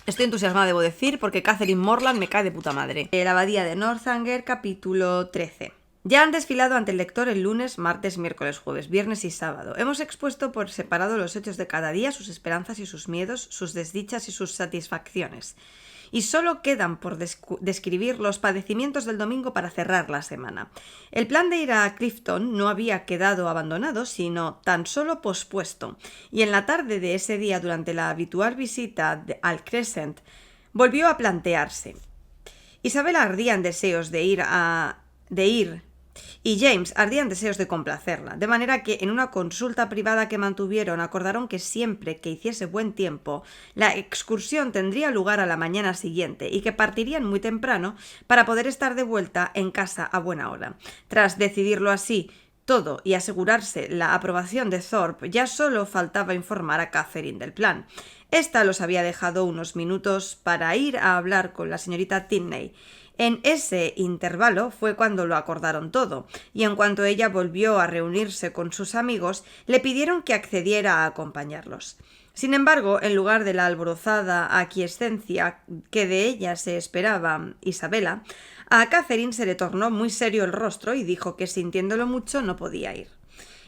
Estoy entusiasmada, debo decir, porque Catherine Morland me cae de puta madre. La abadía de Northanger, capítulo 13. Ya han desfilado ante el lector el lunes, martes, miércoles, jueves, viernes y sábado. Hemos expuesto por separado los hechos de cada día, sus esperanzas y sus miedos, sus desdichas y sus satisfacciones. Y solo quedan por describir los padecimientos del domingo para cerrar la semana. El plan de ir a Clifton no había quedado abandonado, sino tan solo pospuesto. Y en la tarde de ese día, durante la habitual visita al Crescent, volvió a plantearse. Isabela ardía en deseos de ir y James ardía en deseos de complacerla, de manera que en una consulta privada que mantuvieron acordaron que siempre que hiciese buen tiempo, la excursión tendría lugar a la mañana siguiente y que partirían muy temprano para poder estar de vuelta en casa a buena hora. Tras decidirlo así todo y asegurarse la aprobación de Thorpe, ya solo faltaba informar a Catherine del plan. Esta los había dejado unos minutos para ir a hablar con la señorita Tilney. En ese intervalo fue cuando lo acordaron todo, y en cuanto ella volvió a reunirse con sus amigos, le pidieron que accediera a acompañarlos. Sin embargo, en lugar de la alborozada aquiescencia que de ella se esperaba Isabela, a Catherine se le tornó muy serio el rostro y dijo que sintiéndolo mucho no podía ir.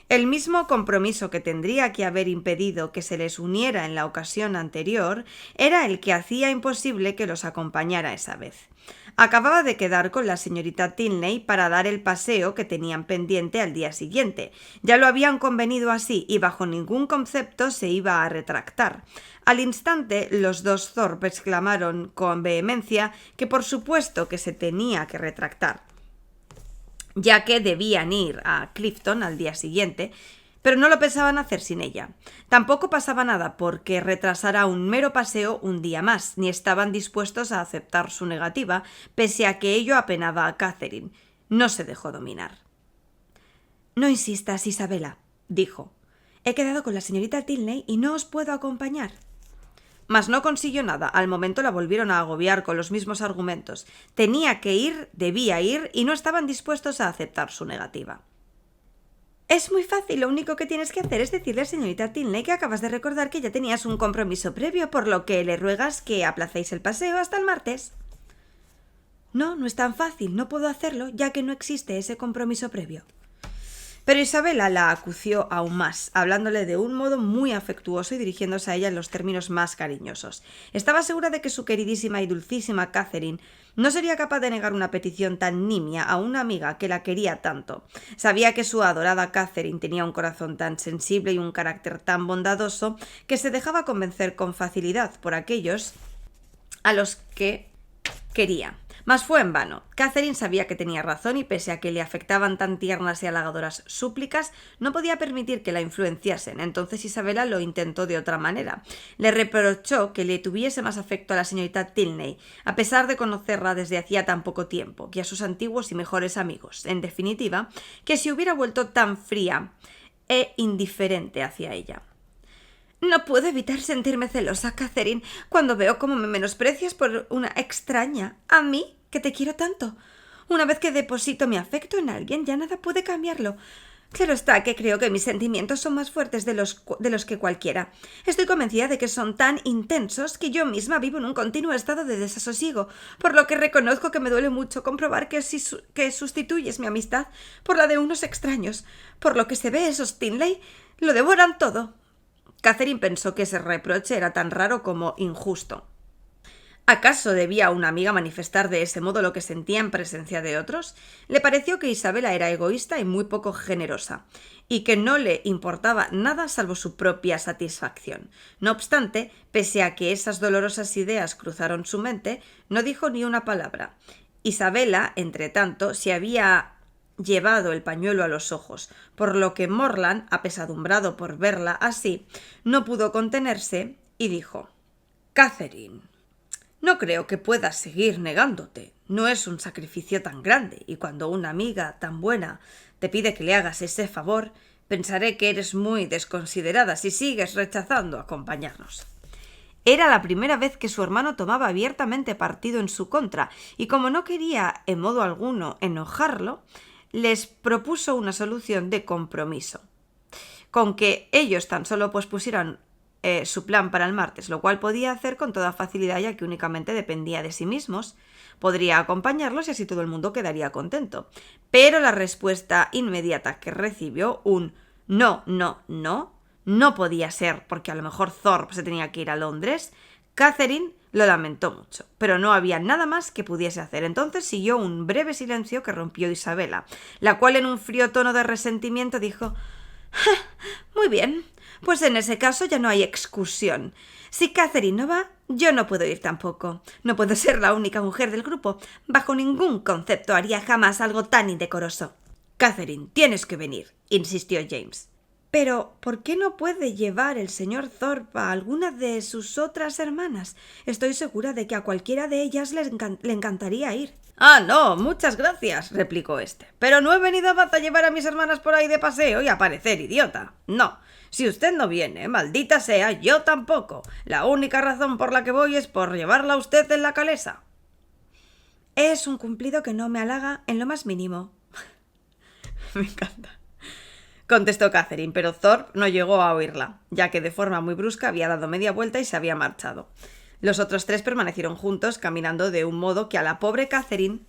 El mismo compromiso que tendría que haber impedido que se les uniera en la ocasión anterior era el que hacía imposible que los acompañara esa vez. Acababa de quedar con la señorita Tilney para dar el paseo que tenían pendiente al día siguiente. Ya lo habían convenido así y bajo ningún concepto se iba a retractar. Al instante, los dos Thorpe exclamaron con vehemencia que por supuesto que se tenía que retractar, ya que debían ir a Clifton al día siguiente, pero no lo pensaban hacer sin ella. Tampoco pasaba nada porque retrasara un mero paseo un día más, ni estaban dispuestos a aceptar su negativa, pese a que ello apenaba a Catherine. No se dejó dominar. «No insistas, Isabela», dijo. «He quedado con la señorita Tilney y no os puedo acompañar». Mas no consiguió nada. Al momento la volvieron a agobiar con los mismos argumentos. Tenía que ir, debía ir, y no estaban dispuestos a aceptar su negativa. «Es muy fácil, lo único que tienes que hacer es decirle a señorita Tilney que acabas de recordar que ya tenías un compromiso previo, por lo que le ruegas que aplacéis el paseo hasta el martes». «No, no es tan fácil, no puedo hacerlo, ya que no existe ese compromiso previo». Pero Isabela la acució aún más, hablándole de un modo muy afectuoso y dirigiéndose a ella en los términos más cariñosos. Estaba segura de que su queridísima y dulcísima Catherine no sería capaz de negar una petición tan nimia a una amiga que la quería tanto. Sabía que su adorada Catherine tenía un corazón tan sensible y un carácter tan bondadoso que se dejaba convencer con facilidad por aquellos a los que quería. Mas fue en vano. Catherine sabía que tenía razón y pese a que le afectaban tan tiernas y halagadoras súplicas, no podía permitir que la influenciasen. Entonces Isabela lo intentó de otra manera. Le reprochó que le tuviese más afecto a la señorita Tilney, a pesar de conocerla desde hacía tan poco tiempo, que a sus antiguos y mejores amigos. En definitiva, que se hubiera vuelto tan fría e indiferente hacia ella. «No puedo evitar sentirme celosa, Catherine, cuando veo cómo me menosprecias por una extraña, a mí, que te quiero tanto. Una vez que deposito mi afecto en alguien, ya nada puede cambiarlo. Claro está que creo que mis sentimientos son más fuertes de los que cualquiera. Estoy convencida de que son tan intensos que yo misma vivo en un continuo estado de desasosiego, por lo que reconozco que me duele mucho comprobar que sustituyes mi amistad por la de unos extraños. Por lo que se ve, esos Tilney lo devoran todo». Catherine pensó que ese reproche era tan raro como injusto. ¿Acaso debía una amiga manifestar de ese modo lo que sentía en presencia de otros? Le pareció que Isabela era egoísta y muy poco generosa, y que no le importaba nada salvo su propia satisfacción. No obstante, pese a que esas dolorosas ideas cruzaron su mente, no dijo ni una palabra. Isabela, entretanto, se había llevado el pañuelo a los ojos, por lo que Morland, apesadumbrado por verla así, no pudo contenerse y dijo: «Catherine, no creo que puedas seguir negándote. No es un sacrificio tan grande, y cuando una amiga tan buena te pide que le hagas ese favor, pensaré que eres muy desconsiderada si sigues rechazando acompañarnos». Era la primera vez que su hermano tomaba abiertamente partido en su contra, y como no quería en modo alguno enojarlo, les propuso una solución de compromiso. Con que ellos tan solo pospusieran su plan para el martes, lo cual podía hacer con toda facilidad ya que únicamente dependía de sí mismos. Podría acompañarlos y así todo el mundo quedaría contento. Pero la respuesta inmediata que recibió, un no, no, no, no podía ser porque a lo mejor Thorpe se tenía que ir a Londres, Catherine lo lamentó mucho, pero no había nada más que pudiese hacer. Entonces siguió un breve silencio que rompió Isabela, la cual en un frío tono de resentimiento dijo: «Muy bien, pues en ese caso ya no hay excursión. Si Catherine no va, yo no puedo ir tampoco. No puedo ser la única mujer del grupo. Bajo ningún concepto haría jamás algo tan indecoroso». «Catherine, tienes que venir», insistió James. «Pero, ¿por qué no puede llevar el señor Thorpe a alguna de sus otras hermanas? Estoy segura de que a cualquiera de ellas le encantaría ir». «Ah, no, muchas gracias», replicó este. «Pero no he venido a Bath a llevar a mis hermanas por ahí de paseo y a parecer idiota. No, si usted no viene, maldita sea, yo tampoco. La única razón por la que voy es por llevarla a usted en la calesa». «Es un cumplido que no me halaga en lo más mínimo». «Me encanta», contestó Catherine, pero Thorpe no llegó a oírla, ya que de forma muy brusca había dado media vuelta y se había marchado. Los otros tres permanecieron juntos, caminando de un modo que a la pobre Catherine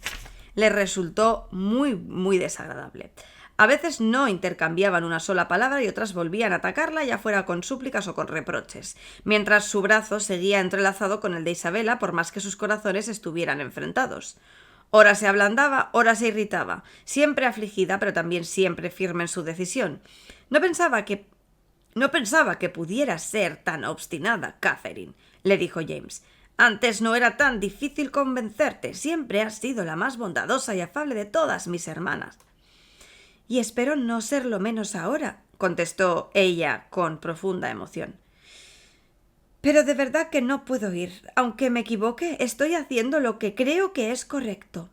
le resultó muy, muy desagradable. A veces no intercambiaban una sola palabra y otras volvían a atacarla, ya fuera con súplicas o con reproches, mientras su brazo seguía entrelazado con el de Isabela, por más que sus corazones estuvieran enfrentados. Ora se ablandaba, ora se irritaba, siempre afligida, pero también siempre firme en su decisión. No pensaba que pudiera ser tan obstinada, Catherine, le dijo James. Antes no era tan difícil convencerte. Siempre has sido la más bondadosa y afable de todas mis hermanas. Y espero no serlo menos ahora, contestó ella con profunda emoción. Pero de verdad que no puedo ir. Aunque me equivoque, estoy haciendo lo que creo que es correcto.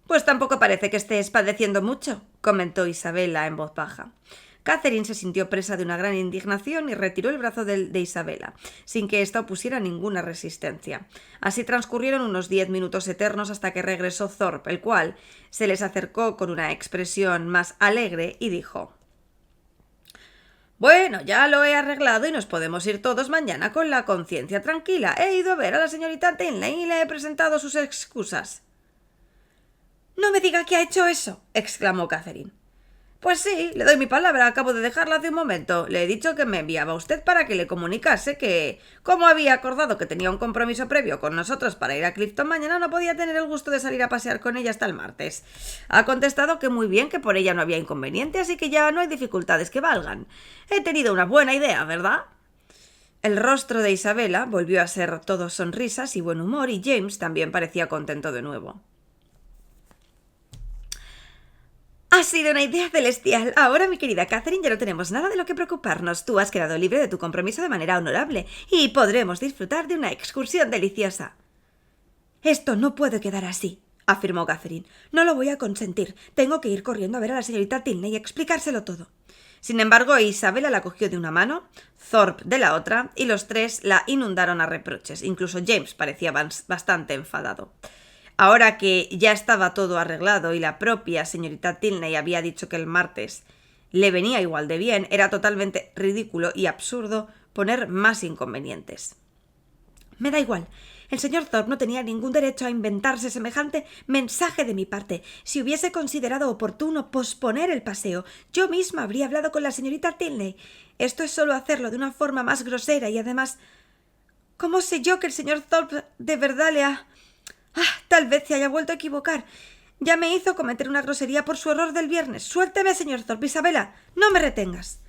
Pues tampoco parece que estés padeciendo mucho, comentó Isabela en voz baja. Catherine se sintió presa de una gran indignación y retiró el brazo de Isabela, sin que ésta opusiera ninguna resistencia. Así transcurrieron unos 10 minutos eternos hasta que regresó Thorpe, el cual se les acercó con una expresión más alegre y dijo: «Bueno, ya lo he arreglado y nos podemos ir todos mañana con la conciencia tranquila. He ido a ver a la señorita Tinley y le he presentado sus excusas». «No me diga que ha hecho eso», exclamó Catherine. «Pues sí, le doy mi palabra, acabo de dejarla hace un momento. Le he dicho que me enviaba usted para que le comunicase que, como había acordado que tenía un compromiso previo con nosotros para ir a Clifton mañana, no podía tener el gusto de salir a pasear con ella hasta el martes. Ha contestado que muy bien, que por ella no había inconveniente, así que ya no hay dificultades que valgan. He tenido una buena idea, ¿verdad?». El rostro de Isabela volvió a ser todo sonrisas y buen humor, y James también parecía contento de nuevo. «Ha sido una idea celestial. Ahora, mi querida Catherine, ya no tenemos nada de lo que preocuparnos. Tú has quedado libre de tu compromiso de manera honorable y podremos disfrutar de una excursión deliciosa». «Esto no puede quedar así», afirmó Catherine. «No lo voy a consentir. Tengo que ir corriendo a ver a la señorita Tilney y explicárselo todo». Sin embargo, Isabela la cogió de una mano, Thorpe de la otra, y los tres la inundaron a reproches. Incluso James parecía bastante enfadado. Ahora que ya estaba todo arreglado y la propia señorita Tilney había dicho que el martes le venía igual de bien, era totalmente ridículo y absurdo poner más inconvenientes. «Me da igual. El señor Thorpe no tenía ningún derecho a inventarse semejante mensaje de mi parte. Si hubiese considerado oportuno posponer el paseo, yo misma habría hablado con la señorita Tilney. Esto es solo hacerlo de una forma más grosera y además, ¿cómo sé yo que el señor Thorpe de verdad le ha...? Tal vez se haya vuelto a equivocar. Ya me hizo cometer una grosería por su error del viernes. Suélteme, señor Thorpe. Isabela, no me retengas».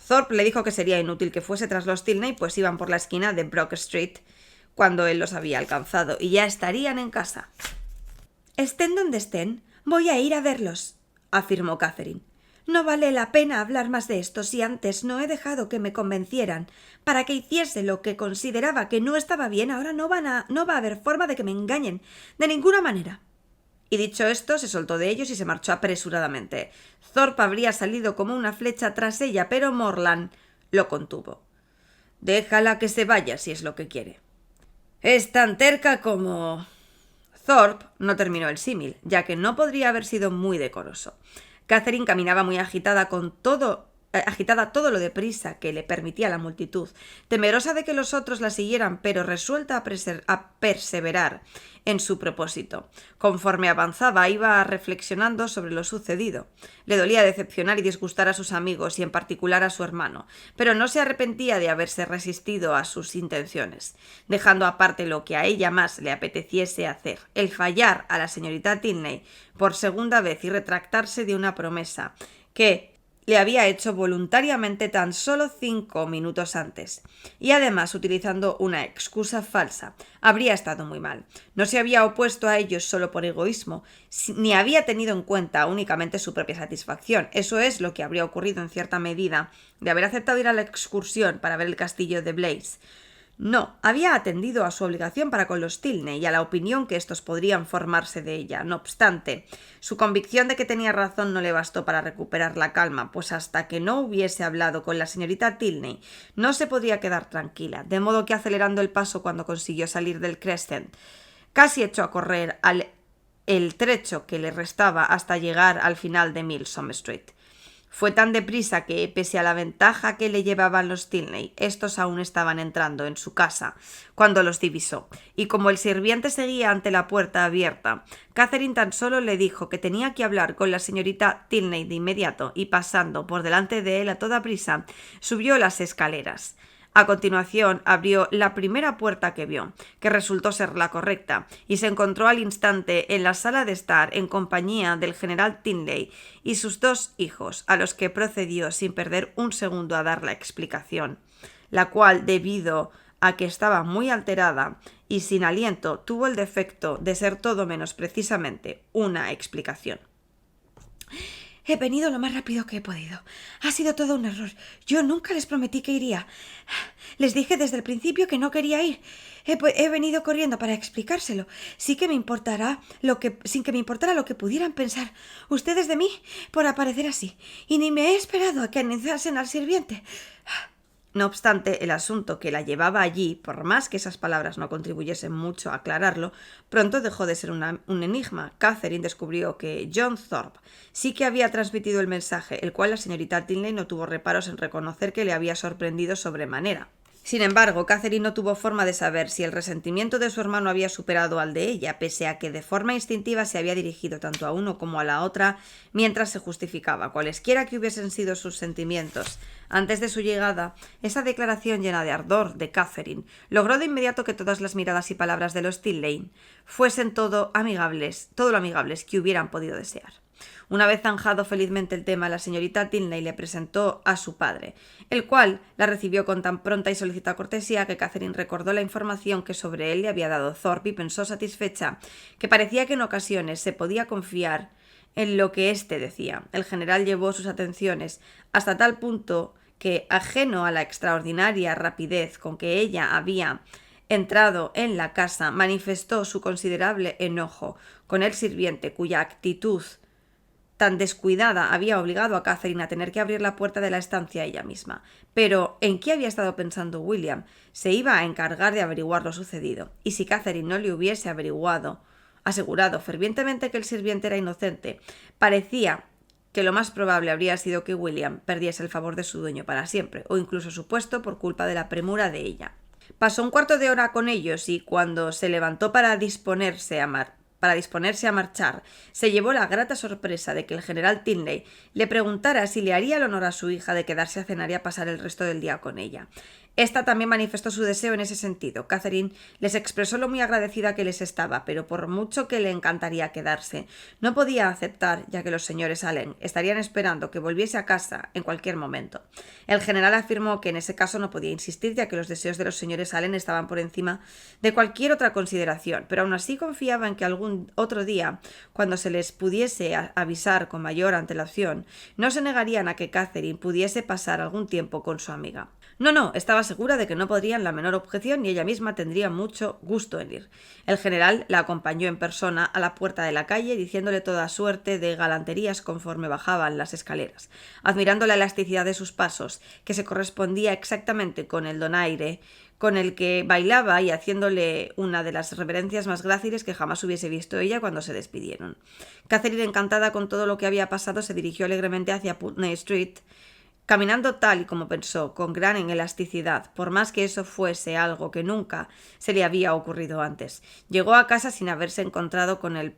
Thorpe le dijo que sería inútil que fuese tras los Tilney, pues iban por la esquina de Brook Street cuando él los había alcanzado y ya estarían en casa. «Estén donde estén, voy a ir a verlos», afirmó Catherine. «No vale la pena hablar más de esto si antes no he dejado que me convencieran para que hiciese lo que consideraba que no estaba bien. Ahora no va a haber forma de que me engañen, de ninguna manera». Y dicho esto, se soltó de ellos y se marchó apresuradamente. Thorpe habría salido como una flecha tras ella, pero Morland lo contuvo. «Déjala que se vaya si es lo que quiere. Es tan terca como...». Thorpe no terminó el símil, ya que no podría haber sido muy decoroso. Catherine caminaba muy agitada con todo agitada todo lo deprisa que le permitía la multitud, temerosa de que los otros la siguieran, pero resuelta a perseverar en su propósito. Conforme avanzaba, iba reflexionando sobre lo sucedido. Le dolía decepcionar y disgustar a sus amigos y en particular a su hermano, pero no se arrepentía de haberse resistido a sus intenciones, dejando aparte lo que a ella más le apeteciese hacer, el fallar a la señorita Tilney por segunda vez y retractarse de una promesa que le había hecho voluntariamente tan solo 5 minutos antes. Y además, utilizando una excusa falsa, habría estado muy mal. No se había opuesto a ellos solo por egoísmo, ni había tenido en cuenta únicamente su propia satisfacción. Eso es lo que habría ocurrido en cierta medida de haber aceptado ir a la excursión para ver el castillo de Blaise. No, había atendido a su obligación para con los Tilney y a la opinión que estos podrían formarse de ella. No obstante, su convicción de que tenía razón no le bastó para recuperar la calma, pues hasta que no hubiese hablado con la señorita Tilney no se podría quedar tranquila, de modo que acelerando el paso cuando consiguió salir del Crescent, casi echó a correr el trecho que le restaba hasta llegar al final de Milsom Street. Fue tan deprisa que, pese a la ventaja que le llevaban los Tilney, estos aún estaban entrando en su casa cuando los divisó, y como el sirviente seguía ante la puerta abierta, Catherine tan solo le dijo que tenía que hablar con la señorita Tilney de inmediato y, pasando por delante de él a toda prisa, subió las escaleras. A continuación abrió la primera puerta que vio, que resultó ser la correcta, y se encontró al instante en la sala de estar en compañía del general Tilney y sus 2 hijos, a los que procedió sin perder un segundo a dar la explicación, la cual, debido a que estaba muy alterada y sin aliento, tuvo el defecto de ser todo menos precisamente una explicación. He venido lo más rápido que he podido. Ha sido todo un error. Yo nunca les prometí que iría. Les dije desde el principio que no quería ir. He venido corriendo para explicárselo. Sin que me importara lo que pudieran pensar ustedes de mí por aparecer así. Y ni me he esperado a que analizasen al sirviente. No obstante, el asunto que la llevaba allí, por más que esas palabras no contribuyesen mucho a aclararlo, pronto dejó de ser un enigma. Catherine descubrió que John Thorpe sí que había transmitido el mensaje, el cual la señorita Tilney no tuvo reparos en reconocer que le había sorprendido sobremanera. Sin embargo, Catherine no tuvo forma de saber si el resentimiento de su hermano había superado al de ella, pese a que de forma instintiva se había dirigido tanto a uno como a la otra mientras se justificaba. Cualesquiera que hubiesen sido sus sentimientos antes de su llegada, esa declaración llena de ardor de Catherine logró de inmediato que todas las miradas y palabras de los Tilney fuesen todo lo amigables que hubieran podido desear. Una vez zanjado felizmente el tema, la señorita Tilney le presentó a su padre, el cual la recibió con tan pronta y solicitada cortesía que Catherine recordó la información que sobre él le había dado Thorpe y pensó satisfecha que parecía que en ocasiones se podía confiar en lo que éste decía. El general llevó sus atenciones hasta tal punto que, ajeno a la extraordinaria rapidez con que ella había entrado en la casa, manifestó su considerable enojo con el sirviente, cuya actitud tan descuidada había obligado a Catherine a tener que abrir la puerta de la estancia ella misma. Pero ¿en qué había estado pensando William? Se iba a encargar de averiguar lo sucedido, y si Catherine no le hubiese asegurado fervientemente que el sirviente era inocente, parecía que lo más probable habría sido que William perdiese el favor de su dueño para siempre, o incluso su puesto por culpa de la premura de ella. Pasó un cuarto de hora con ellos y, cuando se levantó para disponerse a marchar, se llevó la grata sorpresa de que el general Tilney le preguntara si le haría el honor a su hija de quedarse a cenar y a pasar el resto del día con ella. Esta también manifestó su deseo en ese sentido. Catherine les expresó lo muy agradecida que les estaba, pero por mucho que le encantaría quedarse, no podía aceptar, ya que los señores Allen estarían esperando que volviese a casa en cualquier momento. El general afirmó que en ese caso no podía insistir, ya que los deseos de los señores Allen estaban por encima de cualquier otra consideración, pero aún así confiaba en que algún otro día, cuando se les pudiese avisar con mayor antelación, no se negarían a que Catherine pudiese pasar algún tiempo con su amiga. No, estaba segura de que no podrían la menor objeción y ella misma tendría mucho gusto en ir. El general la acompañó en persona a la puerta de la calle, diciéndole toda suerte de galanterías conforme bajaban las escaleras, admirando la elasticidad de sus pasos, que se correspondía exactamente con el donaire con el que bailaba, y haciéndole una de las reverencias más gráciles que jamás hubiese visto ella cuando se despidieron. Catherine, encantada con todo lo que había pasado, se dirigió alegremente hacia Putney Street, Caminando tal y como pensó, con gran elasticidad, por más que eso fuese algo que nunca se le había ocurrido antes, llegó a casa sin haberse encontrado con el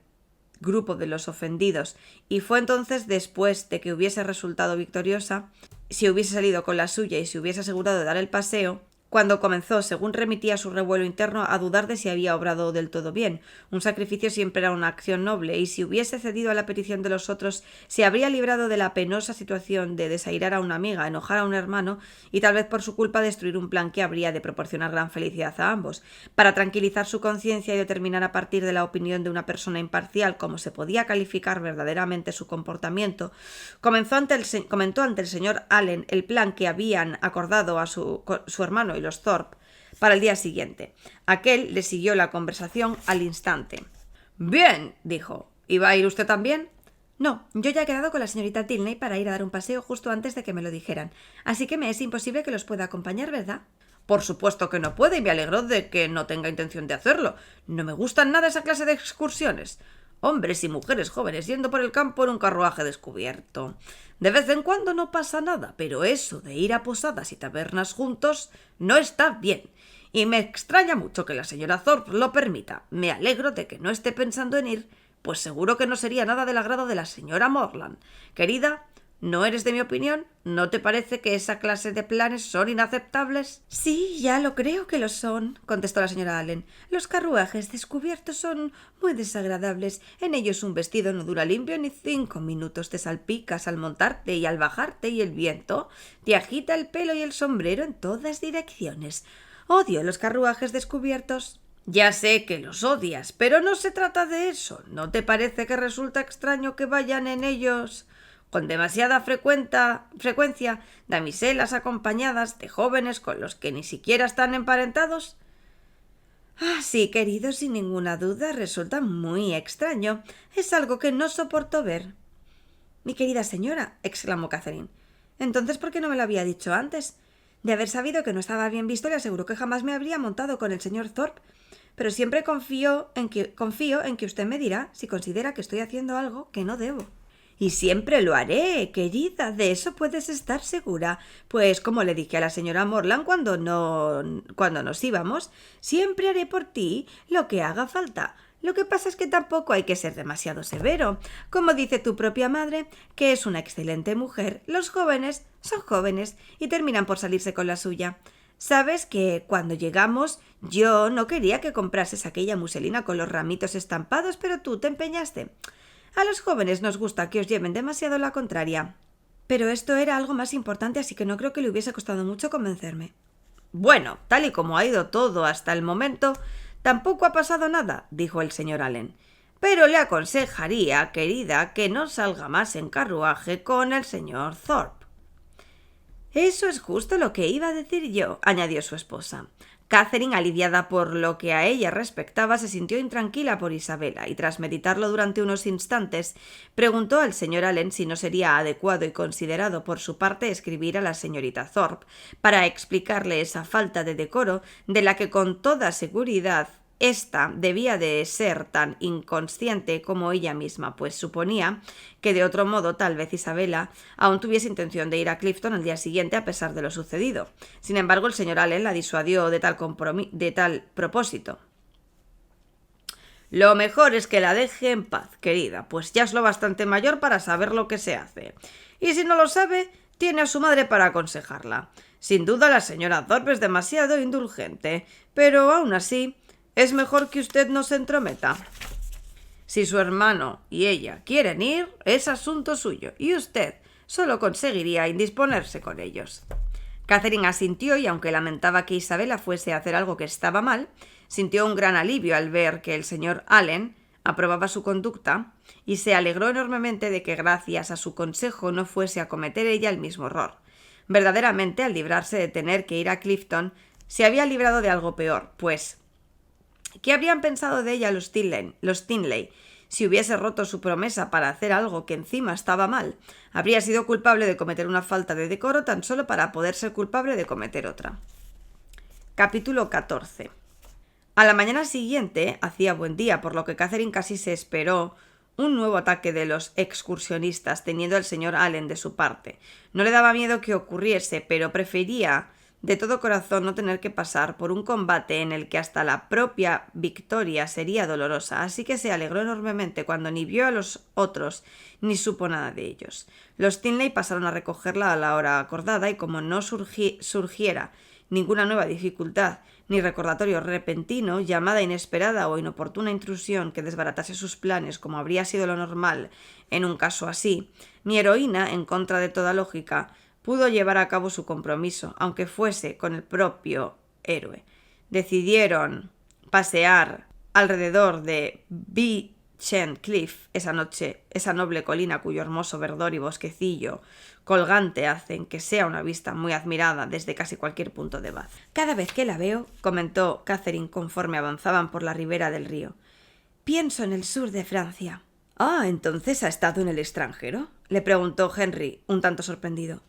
grupo de los ofendidos, y fue entonces, después de que hubiese resultado victoriosa, si hubiese salido con la suya y se hubiese asegurado de dar el paseo, cuando comenzó, según remitía su revuelo interno, a dudar de si había obrado del todo bien. Un sacrificio siempre era una acción noble, y si hubiese cedido a la petición de los otros, se habría librado de la penosa situación de desairar a una amiga, enojar a un hermano y tal vez por su culpa destruir un plan que habría de proporcionar gran felicidad a ambos. Para tranquilizar su conciencia y determinar a partir de la opinión de una persona imparcial cómo se podía calificar verdaderamente su comportamiento, comentó ante el señor Allen el plan que habían acordado a su hermano y los Thorpe para el día siguiente. Aquel le siguió la conversación al instante. «Bien», dijo. «¿Y va a ir usted también?» «No, yo ya he quedado con la señorita Tilney para ir a dar un paseo justo antes de que me lo dijeran, así que me es imposible que los pueda acompañar, ¿verdad?» «Por supuesto que no puede, y me alegro de que no tenga intención de hacerlo. No me gustan nada esa clase de excursiones. Hombres y mujeres jóvenes yendo por el campo en un carruaje descubierto. De vez en cuando no pasa nada, pero eso de ir a posadas y tabernas juntos no está bien. Y me extraña mucho que la señora Thorpe lo permita. Me alegro de que no esté pensando en ir, pues seguro que no sería nada del agrado de la señora Morland. Querida, ¿no eres de mi opinión? ¿No te parece que esa clase de planes son inaceptables?» «Sí, ya lo creo que lo son», contestó la señora Allen. «Los carruajes descubiertos son muy desagradables. En ellos un vestido no dura limpio ni 5 minutos. Te salpicas al montarte y al bajarte, y el viento te agita el pelo y el sombrero en todas direcciones. Odio los carruajes descubiertos». «Ya sé que los odias, pero no se trata de eso. ¿No te parece que resulta extraño que vayan en ellos con demasiada frecuencia damiselas acompañadas de jóvenes con los que ni siquiera están emparentados?» «Ah, sí, querido, sin ninguna duda, resulta muy extraño. Es algo que no soporto ver». «Mi querida señora», exclamó Catherine, «¿entonces por qué no me lo había dicho antes? De haber sabido que no estaba bien visto, le aseguro que jamás me habría montado con el señor Thorpe. Pero siempre confío en que usted me dirá si considera que estoy haciendo algo que no debo». «Y siempre lo haré, querida, de eso puedes estar segura. Pues como le dije a la señora Morland cuando nos íbamos, siempre haré por ti lo que haga falta. Lo que pasa es que tampoco hay que ser demasiado severo. Como dice tu propia madre, que es una excelente mujer, los jóvenes son jóvenes y terminan por salirse con la suya. Sabes que cuando llegamos yo no quería que comprases aquella muselina con los ramitos estampados, pero tú te empeñaste. A los jóvenes nos gusta que os lleven demasiado la contraria». «Pero esto era algo más importante, así que no creo que le hubiese costado mucho convencerme». «Bueno, tal y como ha ido todo hasta el momento, tampoco ha pasado nada», dijo el señor Allen. «Pero le aconsejaría, querida, que no salga más en carruaje con el señor Thorpe». «Eso es justo lo que iba a decir yo», añadió su esposa. Catherine, aliviada por lo que a ella respectaba, se sintió intranquila por Isabela y, tras meditarlo durante unos instantes, preguntó al señor Allen si no sería adecuado y considerado por su parte escribir a la señorita Thorpe para explicarle esa falta de decoro de la que con toda seguridad ésta debía de ser tan inconsciente como ella misma, pues suponía que de otro modo tal vez Isabela aún tuviese intención de ir a Clifton al día siguiente a pesar de lo sucedido. Sin embargo, el señor Allen la disuadió de tal propósito. «Lo mejor es que la deje en paz, querida, pues ya es lo bastante mayor para saber lo que se hace. Y si no lo sabe, tiene a su madre para aconsejarla. Sin duda la señora Thorpe es demasiado indulgente, pero aún así es mejor que usted no se entrometa. Si su hermano y ella quieren ir, es asunto suyo, y usted solo conseguiría indisponerse con ellos». Catherine asintió y, aunque lamentaba que Isabela fuese a hacer algo que estaba mal, sintió un gran alivio al ver que el señor Allen aprobaba su conducta y se alegró enormemente de que gracias a su consejo no fuese a cometer ella el mismo error. Verdaderamente, al librarse de tener que ir a Clifton, se había librado de algo peor, pues ¿qué habrían pensado de ella los Tinley si hubiese roto su promesa para hacer algo que encima estaba mal? Habría sido culpable de cometer una falta de decoro tan solo para poder ser culpable de cometer otra. Capítulo 14. A la mañana siguiente hacía buen día, por lo que Catherine casi se esperó Un nuevo ataque de los excursionistas, teniendo al señor Allen de su parte. No le daba miedo que ocurriese, pero prefería de todo corazón no tener que pasar por un combate en el que hasta la propia victoria sería dolorosa, así que se alegró enormemente cuando ni vio a los otros ni supo nada de ellos. Los Tinley pasaron a recogerla a la hora acordada y como no surgiera ninguna nueva dificultad, ni recordatorio repentino, llamada inesperada o inoportuna intrusión que desbaratase sus planes como habría sido lo normal en un caso así, mi heroína, en contra de toda lógica, pudo llevar a cabo su compromiso, aunque fuese con el propio héroe. Decidieron pasear alrededor de Beechen Cliff esa noche, esa noble colina cuyo hermoso verdor y bosquecillo colgante hacen que sea una vista muy admirada desde casi cualquier punto de Bath. Cada vez que la veo, comentó Catherine conforme avanzaban por la ribera del río, pienso en el sur de Francia. Ah, ¿entonces ha estado en el extranjero?, le preguntó Henry, un tanto sorprendido.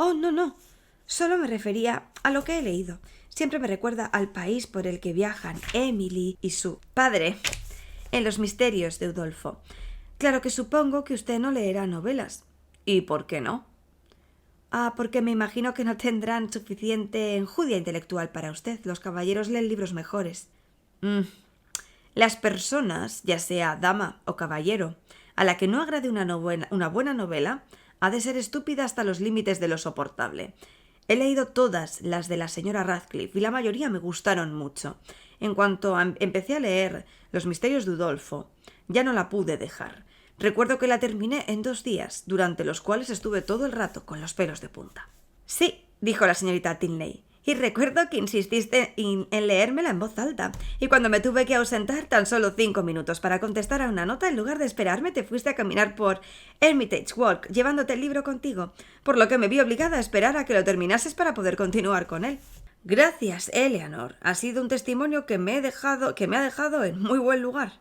Oh, no. Solo me refería a lo que he leído. Siempre me recuerda al país por el que viajan Emily y su padre en Los misterios de Udolfo. Claro que supongo que usted no leerá novelas. ¿Y por qué no? Ah, porque me imagino que no tendrán suficiente enjundia intelectual para usted. Los caballeros leen libros mejores. Las personas, ya sea dama o caballero, a la que no agrade una buena novela, ha de ser estúpida hasta los límites de lo soportable. He leído todas las de la señora Radcliffe y la mayoría me gustaron mucho. En cuanto empecé a leer Los misterios de Udolfo, ya no la pude dejar. Recuerdo que la terminé en 2 días, durante los cuales estuve todo el rato con los pelos de punta. Sí, dijo la señorita Tinley, y recuerdo que insististe en leérmela en voz alta, y cuando me tuve que ausentar tan solo 5 minutos para contestar a una nota, en lugar de esperarme te fuiste a caminar por Hermitage Walk, llevándote el libro contigo, por lo que me vi obligada a esperar a que lo terminases para poder continuar con él. Gracias, Eleanor. Ha sido un testimonio que me ha dejado en muy buen lugar.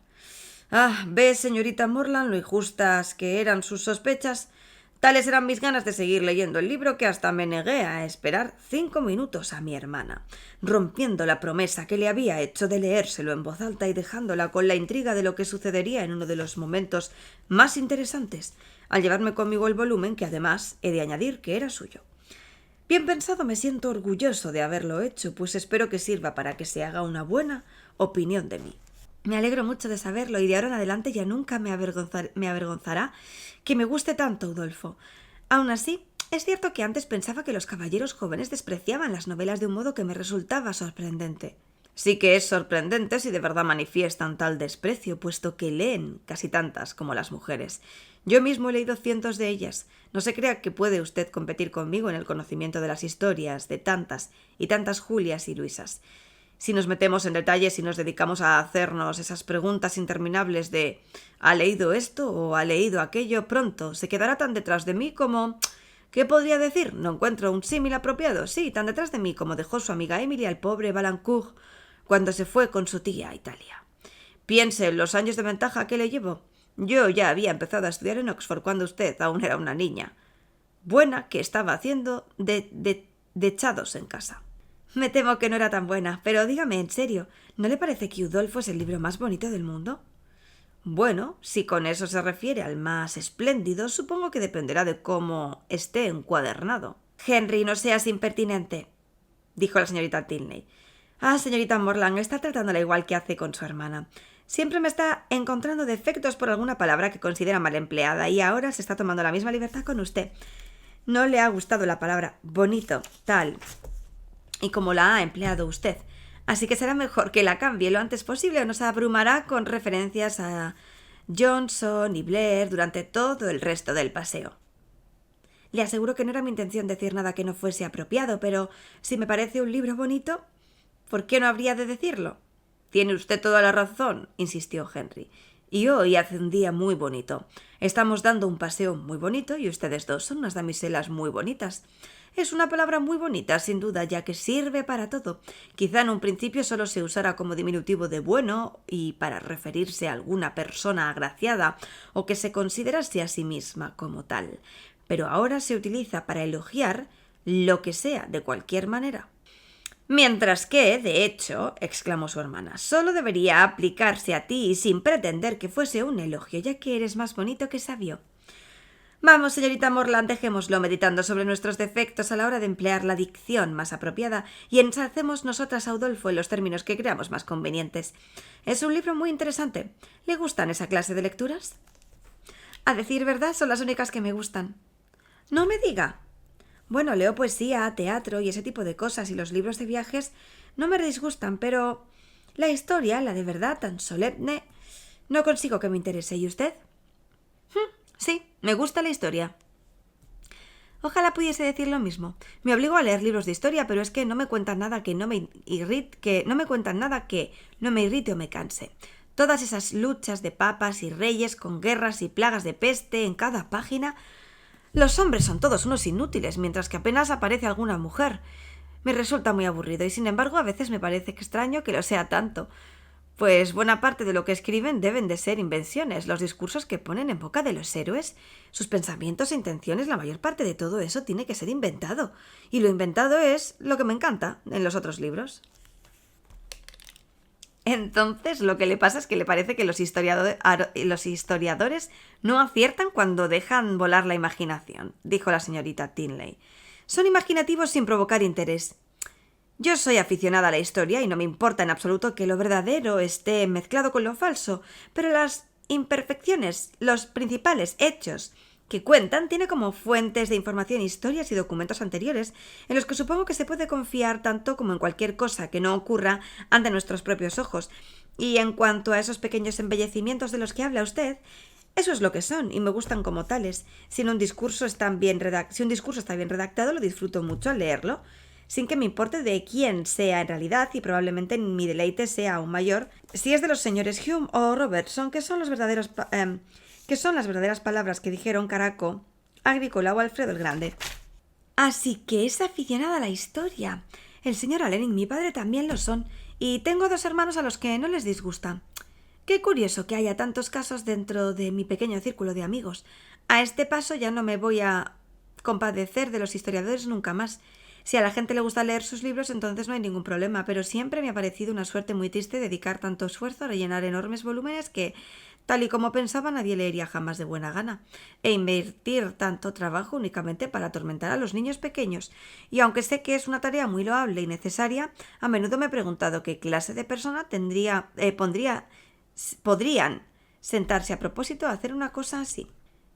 Ah, ¿ves, señorita Morland, lo injustas que eran sus sospechas? Tales eran mis ganas de seguir leyendo el libro que hasta me negué a esperar 5 minutos a mi hermana, rompiendo la promesa que le había hecho de leérselo en voz alta y dejándola con la intriga de lo que sucedería en uno de los momentos más interesantes, al llevarme conmigo el volumen, que además he de añadir que era suyo. Bien pensado, me siento orgulloso de haberlo hecho, pues espero que sirva para que se haga una buena opinión de mí. Me alegro mucho de saberlo y de ahora en adelante ya nunca me avergonzará que me guste tanto Udolfo. Aún así, es cierto que antes pensaba que los caballeros jóvenes despreciaban las novelas de un modo que me resultaba sorprendente. Sí que es sorprendente si de verdad manifiestan tal desprecio, puesto que leen casi tantas como las mujeres. Yo mismo he leído cientos de ellas. No se crea que puede usted competir conmigo en el conocimiento de las historias de tantas y tantas Julias y Luisas. Si nos metemos en detalles y nos dedicamos a hacernos esas preguntas interminables de ¿ha leído esto o ha leído aquello? Pronto se quedará tan detrás de mí como... ¿Qué podría decir? ¿No encuentro un símil apropiado? Sí, tan detrás de mí como dejó su amiga Emily al pobre Valancourt cuando se fue con su tía a Italia. Piense en los años de ventaja que le llevo. Yo ya había empezado a estudiar en Oxford cuando usted aún era una niña. Buena que estaba haciendo de echados en casa. Me temo que no era tan buena, pero dígame en serio, ¿no le parece que Udolfo es el libro más bonito del mundo? Bueno, si con eso se refiere al más espléndido, supongo que dependerá de cómo esté encuadernado. Henry, no seas impertinente, dijo la señorita Tinley. Ah, señorita Morland, está tratándola igual que hace con su hermana. Siempre me está encontrando defectos por alguna palabra que considera mal empleada y ahora se está tomando la misma libertad con usted. No le ha gustado la palabra bonito, tal y como la ha empleado usted. Así que será mejor que la cambie lo antes posible o nos abrumará con referencias a Johnson y Blair durante todo el resto del paseo. Le aseguro que no era mi intención decir nada que no fuese apropiado, pero si me parece un libro bonito, ¿por qué no habría de decirlo? Tiene usted toda la razón, insistió Henry. Y hoy hace un día muy bonito. Estamos dando un paseo muy bonito y ustedes dos son unas damiselas muy bonitas. Es una palabra muy bonita, sin duda, ya que sirve para todo. Quizá en un principio solo se usara como diminutivo de bueno y para referirse a alguna persona agraciada o que se considerase a sí misma como tal. Pero ahora se utiliza para elogiar lo que sea de cualquier manera. Mientras que, de hecho, exclamó su hermana, solo debería aplicarse a ti sin pretender que fuese un elogio, ya que eres más bonito que sabio. Vamos, señorita Morland, dejémoslo meditando sobre nuestros defectos a la hora de emplear la dicción más apropiada y ensalcemos nosotras a Udolfo en los términos que creamos más convenientes. Es un libro muy interesante. ¿Le gustan esa clase de lecturas? A decir verdad, son las únicas que me gustan. No me diga. Bueno, leo poesía, teatro y ese tipo de cosas, y los libros de viajes no me disgustan, pero la historia, la de verdad, tan solemne, no consigo que me interese. ¿Y usted? Sí, me gusta la historia. Ojalá pudiese decir lo mismo. Me obligo a leer libros de historia, pero es que no me cuentan nada que no me irrite, o me canse. Todas esas luchas de papas y reyes con guerras y plagas de peste en cada página. Los hombres son todos unos inútiles, mientras que apenas aparece alguna mujer. Me resulta muy aburrido y, sin embargo, a veces me parece extraño que lo sea tanto, pues buena parte de lo que escriben deben de ser invenciones, los discursos que ponen en boca de los héroes, sus pensamientos e intenciones, la mayor parte de todo eso tiene que ser inventado, y lo inventado es lo que me encanta en los otros libros. Entonces, lo que le pasa es que le parece que los historiadores no aciertan cuando dejan volar la imaginación, dijo la señorita Tinley. Son imaginativos sin provocar interés. Yo soy aficionada a la historia y no me importa en absoluto que lo verdadero esté mezclado con lo falso, pero las imperfecciones, los principales hechos que cuentan, tiene como fuentes de información historias y documentos anteriores en los que supongo que se puede confiar tanto como en cualquier cosa que no ocurra ante nuestros propios ojos. Y en cuanto a esos pequeños embellecimientos de los que habla usted, eso es lo que son y me gustan como tales. Si un discurso está bien redactado, lo disfruto mucho al leerlo, sin que me importe de quién sea en realidad, y probablemente mi deleite sea aún mayor si es de los señores Hume o Robertson, que son las verdaderas palabras que dijeron Caraco, Agricola o Alfredo el Grande. Así que es aficionada a la historia. El señor Allen y mi padre también lo son, y tengo 2 hermanos a los que no les disgusta. Qué curioso que haya tantos casos dentro de mi pequeño círculo de amigos. A este paso ya no me voy a compadecer de los historiadores nunca más. Si a la gente le gusta leer sus libros, entonces no hay ningún problema, pero siempre me ha parecido una suerte muy triste dedicar tanto esfuerzo a rellenar enormes volúmenes que, tal y como pensaba, nadie leería jamás de buena gana, e invertir tanto trabajo únicamente para atormentar a los niños pequeños. Y aunque sé que es una tarea muy loable y necesaria, a menudo me he preguntado qué clase de persona podrían sentarse a propósito a hacer una cosa así.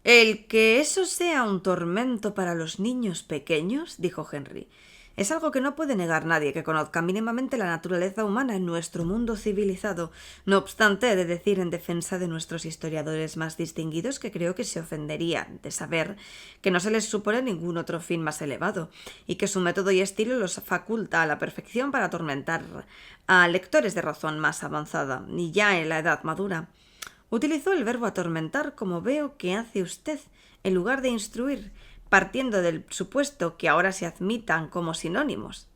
El que eso sea un tormento para los niños pequeños, dijo Henry, es algo que no puede negar nadie que conozca mínimamente la naturaleza humana en nuestro mundo civilizado. No obstante, he de decir en defensa de nuestros historiadores más distinguidos que creo que se ofenderían de saber que no se les supone ningún otro fin más elevado, y que su método y estilo los faculta a la perfección para atormentar a lectores de razón más avanzada, y ya en la edad madura. Utilizó el verbo atormentar como veo que hace usted, en lugar de instruir, partiendo del supuesto que ahora se admitan como sinónimos.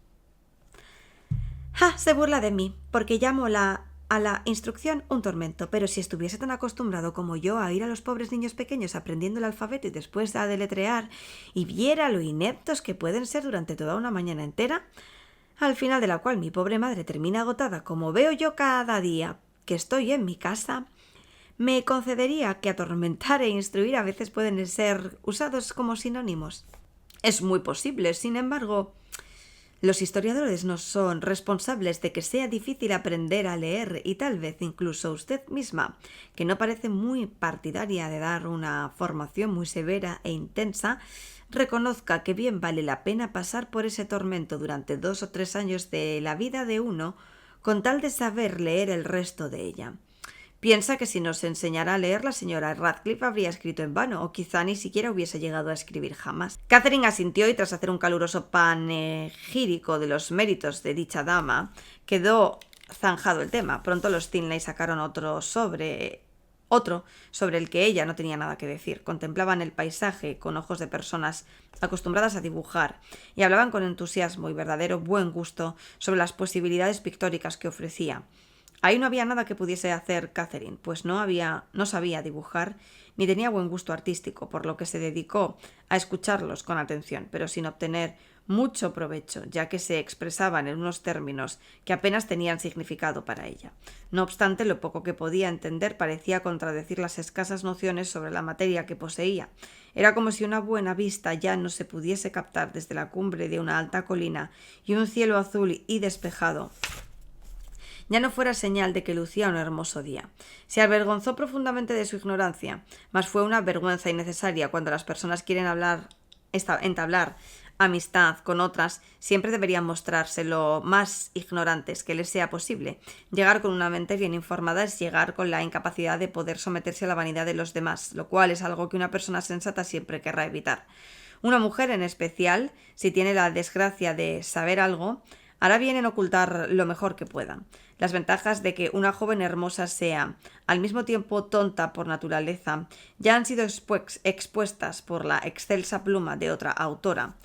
Se burla de mí, porque llamo a la instrucción un tormento, pero si estuviese tan acostumbrado como yo a oír a los pobres niños pequeños aprendiendo el alfabeto y después a deletrear, y viera lo ineptos que pueden ser durante toda una mañana entera, al final de la cual mi pobre madre termina agotada, como veo yo cada día que estoy en mi casa, me concedería que atormentar e instruir a veces pueden ser usados como sinónimos. Es muy posible, sin embargo, los historiadores no son responsables de que sea difícil aprender a leer, y tal vez incluso usted misma, que no parece muy partidaria de dar una formación muy severa e intensa, reconozca que bien vale la pena pasar por ese tormento durante 2 o 3 años de la vida de uno con tal de saber leer el resto de ella. Piensa que si nos enseñara a leer, la señora Radcliffe habría escrito en vano, o quizá ni siquiera hubiese llegado a escribir jamás. Catherine asintió y, tras hacer un caluroso panegírico de los méritos de dicha dama, quedó zanjado el tema. Pronto los Tinley sacaron otro sobre el que ella no tenía nada que decir. Contemplaban el paisaje con ojos de personas acostumbradas a dibujar y hablaban con entusiasmo y verdadero buen gusto sobre las posibilidades pictóricas que ofrecía. Ahí no había nada que pudiese hacer Catherine, pues no sabía dibujar ni tenía buen gusto artístico, por lo que se dedicó a escucharlos con atención, pero sin obtener mucho provecho, ya que se expresaban en unos términos que apenas tenían significado para ella. No obstante, lo poco que podía entender parecía contradecir las escasas nociones sobre la materia que poseía. Era como si una buena vista ya no se pudiese captar desde la cumbre de una alta colina y un cielo azul y despejado ya no fuera señal de que lucía un hermoso día. Se avergonzó profundamente de su ignorancia, mas fue una vergüenza innecesaria cuando las personas quieren entablar amistad con otras, siempre deberían mostrarse lo más ignorantes que les sea posible. Llegar con una mente bien informada es llegar con la incapacidad de poder someterse a la vanidad de los demás, lo cual es algo que una persona sensata siempre querrá evitar. Una mujer en especial, si tiene la desgracia de saber algo, hará bien en ocultar lo mejor que pueda. Las ventajas de que una joven hermosa sea al mismo tiempo tonta por naturaleza ya han sido expuestas por la excelsa pluma de otra autora,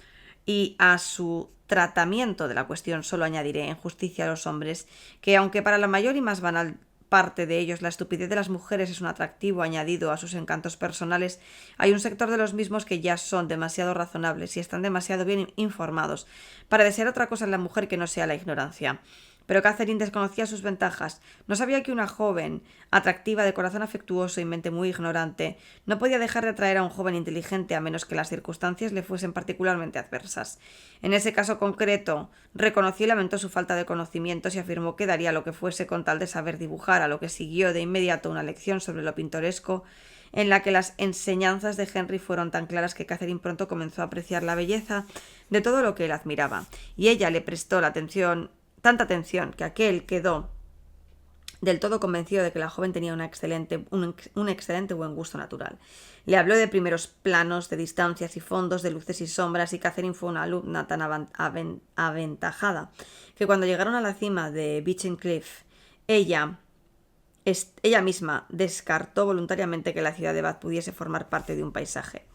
y a su tratamiento de la cuestión solo añadiré en justicia a los hombres que, aunque para la mayor y más banal parte de ellos la estupidez de las mujeres es un atractivo añadido a sus encantos personales, hay un sector de los mismos que ya son demasiado razonables y están demasiado bien informados para desear otra cosa en la mujer que no sea la ignorancia. Pero Catherine desconocía sus ventajas. No sabía que una joven, atractiva, de corazón afectuoso y mente muy ignorante, no podía dejar de atraer a un joven inteligente a menos que las circunstancias le fuesen particularmente adversas. En ese caso concreto, reconoció y lamentó su falta de conocimientos y afirmó que daría lo que fuese con tal de saber dibujar, a lo que siguió de inmediato una lección sobre lo pintoresco, en la que las enseñanzas de Henry fueron tan claras que Catherine pronto comenzó a apreciar la belleza de todo lo que él admiraba, y ella le prestó tanta atención que aquel quedó del todo convencido de que la joven tenía un excelente buen gusto natural. Le habló de primeros planos, de distancias y fondos, de luces y sombras, y Catherine fue una alumna tan aventajada que cuando llegaron a la cima de Beechen Cliff, ella misma descartó voluntariamente que la ciudad de Bath pudiese formar parte de un paisaje.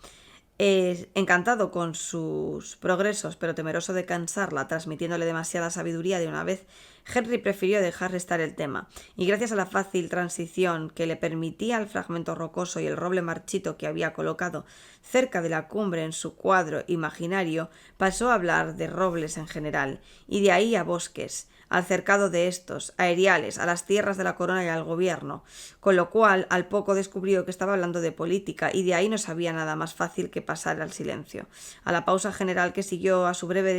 Encantado con sus progresos, pero temeroso de cansarla, transmitiéndole demasiada sabiduría de una vez, Henry prefirió dejar estar el tema, y gracias a la fácil transición que le permitía el fragmento rocoso y el roble marchito que había colocado cerca de la cumbre en su cuadro imaginario, pasó a hablar de robles en general, y de ahí a bosques, al cercado de estos, a eriales, a las tierras de la corona y al gobierno, con lo cual al poco descubrió que estaba hablando de política, y de ahí no sabía nada más fácil que pasar al silencio. A la pausa general que siguió a su breve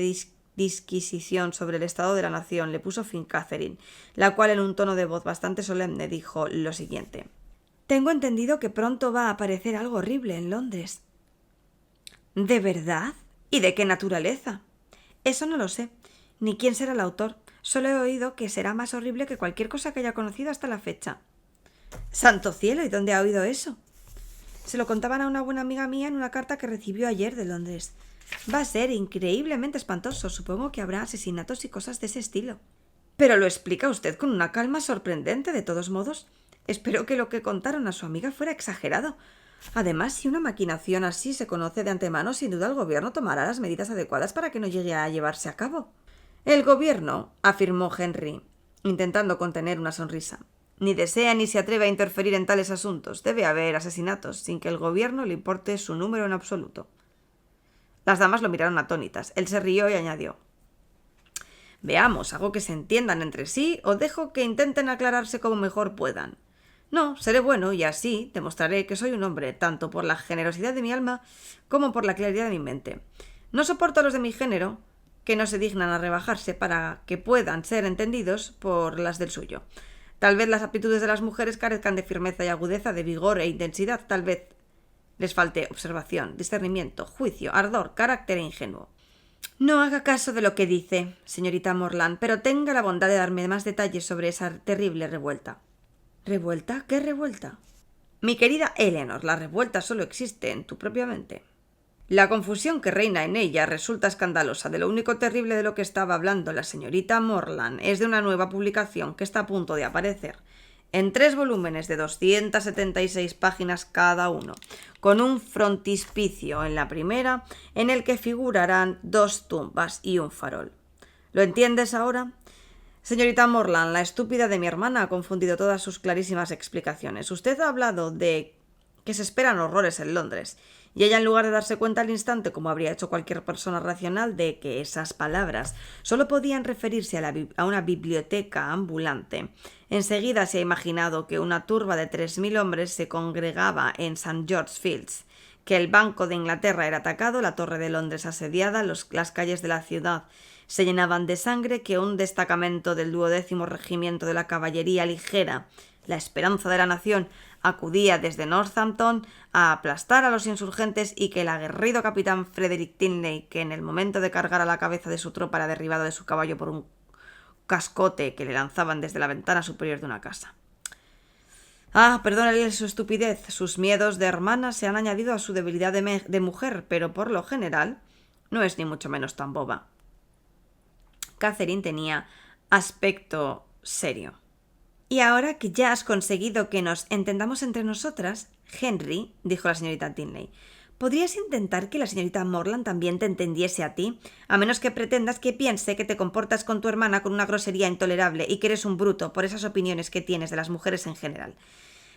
disquisición sobre el estado de la nación le puso fin Catherine, la cual en un tono de voz bastante solemne dijo lo siguiente: «Tengo entendido que pronto va a aparecer algo horrible en Londres». «¿De verdad? ¿Y de qué naturaleza?» «Eso no lo sé, ni quién será el autor. Solo he oído que será más horrible que cualquier cosa que haya conocido hasta la fecha». «¡Santo cielo! ¿Y dónde ha oído eso?» «Se lo contaban a una buena amiga mía en una carta que recibió ayer de Londres. Va a ser increíblemente espantoso. Supongo que habrá asesinatos y cosas de ese estilo». «Pero lo explica usted con una calma sorprendente, de todos modos. Espero que lo que contaron a su amiga fuera exagerado. Además, si una maquinación así se conoce de antemano, sin duda el gobierno tomará las medidas adecuadas para que no llegue a llevarse a cabo». «El gobierno», afirmó Henry, intentando contener una sonrisa, «ni desea ni se atreve a interferir en tales asuntos. Debe haber asesinatos sin que el gobierno le importe su número en absoluto». Las damas lo miraron atónitas. Él se rió y añadió: «Veamos, ¿hago que se entiendan entre sí o dejo que intenten aclararse como mejor puedan? No, seré bueno y así demostraré que soy un hombre, tanto por la generosidad de mi alma como por la claridad de mi mente. No soporto a los de mi género que no se dignan a rebajarse para que puedan ser entendidos por las del suyo. Tal vez las aptitudes de las mujeres carezcan de firmeza y agudeza, de vigor e intensidad. Tal vez les falte observación, discernimiento, juicio, ardor, carácter e ingenuo. No haga caso de lo que dice, señorita Morland, pero tenga la bondad de darme más detalles sobre esa terrible revuelta». «¿Revuelta? ¿Qué revuelta?» «Mi querida Eleanor, la revuelta solo existe en tu propia mente. La confusión que reina en ella resulta escandalosa. De lo único terrible de lo que estaba hablando la señorita Morland es de una nueva publicación que está a punto de aparecer, en 3 volúmenes de 276 páginas cada uno, con un frontispicio en la primera en el que figurarán 2 tumbas y un farol. ¿Lo entiendes ahora? Señorita Morland, la estúpida de mi hermana ha confundido todas sus clarísimas explicaciones. Usted ha hablado de que se esperan horrores en Londres, y ella, en lugar de darse cuenta al instante, como habría hecho cualquier persona racional, de que esas palabras solo podían referirse a una biblioteca ambulante, enseguida se ha imaginado que una turba de 3.000 hombres se congregaba en St. George's Fields, que el Banco de Inglaterra era atacado, la Torre de Londres asediada, las calles de la ciudad se llenaban de sangre, que un destacamento del 12º Regimiento de la Caballería Ligera, la esperanza de la nación, acudía desde Northampton a aplastar a los insurgentes, y que el aguerrido capitán Frederick Tinley, que en el momento de cargar a la cabeza de su tropa era derribado de su caballo por un cascote que le lanzaban desde la ventana superior de una casa. Perdónale su estupidez. Sus miedos de hermana se han añadido a su debilidad de mujer, pero por lo general no es ni mucho menos tan boba. Catherine tenía aspecto serio. «Y ahora que ya has conseguido que nos entendamos entre nosotras, Henry», dijo la señorita Tinley, «¿podrías intentar que la señorita Morland también te entendiese a ti? A menos que pretendas que piense que te comportas con tu hermana con una grosería intolerable y que eres un bruto por esas opiniones que tienes de las mujeres en general.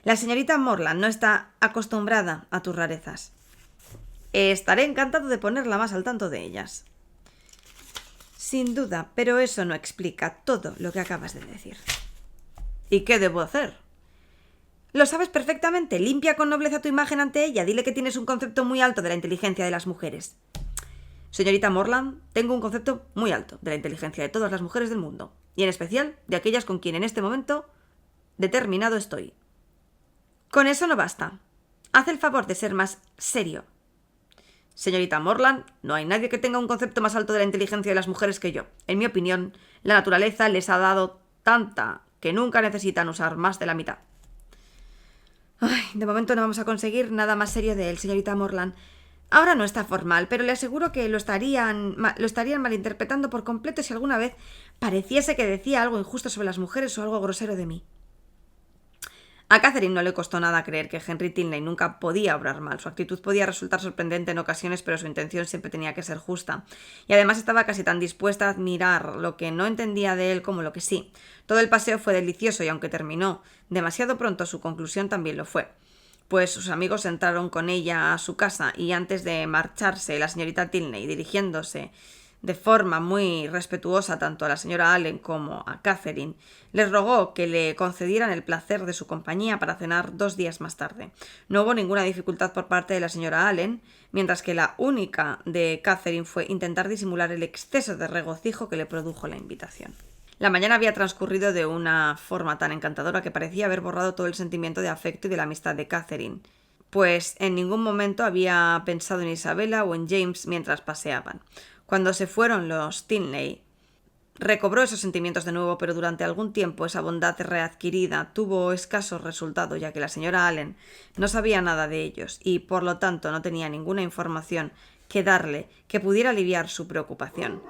La señorita Morland no está acostumbrada a tus rarezas. Estaré encantado de ponerla más al tanto de ellas». «Sin duda, pero eso no explica todo lo que acabas de decir». «¿Y qué debo hacer?» «Lo sabes perfectamente. Limpia con nobleza tu imagen ante ella. Dile que tienes un concepto muy alto de la inteligencia de las mujeres». «Señorita Morland, tengo un concepto muy alto de la inteligencia de todas las mujeres del mundo, y en especial de aquellas con quien en este momento determinado estoy». «Con eso no basta. Haz el favor de ser más serio». «Señorita Morland, no hay nadie que tenga un concepto más alto de la inteligencia de las mujeres que yo. En mi opinión, la naturaleza les ha dado tanta que nunca necesitan usar más de la mitad». De momento no vamos a conseguir nada más serio de él, señorita Morland. Ahora no está formal, pero le aseguro que lo estarían malinterpretando por completo si alguna vez pareciese que decía algo injusto sobre las mujeres o algo grosero de mí. A Catherine no le costó nada creer que Henry Tinley nunca podía obrar mal. Su actitud podía resultar sorprendente en ocasiones, pero su intención siempre tenía que ser justa. Y además estaba casi tan dispuesta a admirar lo que no entendía de él como lo que sí. Todo el paseo fue delicioso, y aunque terminó demasiado pronto, su conclusión también lo fue. Pues sus amigos entraron con ella a su casa, y antes de marcharse, la señorita Tinley, dirigiéndose de forma muy respetuosa tanto a la señora Allen como a Catherine, les rogó que le concedieran el placer de su compañía para cenar 2 días más tarde. No hubo ninguna dificultad por parte de la señora Allen, mientras que la única de Catherine fue intentar disimular el exceso de regocijo que le produjo la invitación. La mañana había transcurrido de una forma tan encantadora que parecía haber borrado todo el sentimiento de afecto y de la amistad de Catherine, pues en ningún momento había pensado en Isabella o en James mientras paseaban. Cuando se fueron los Tinley, recobró esos sentimientos de nuevo, pero durante algún tiempo esa bondad readquirida tuvo escaso resultado, ya que la señora Allen no sabía nada de ellos y, por lo tanto, no tenía ninguna información que darle que pudiera aliviar su preocupación.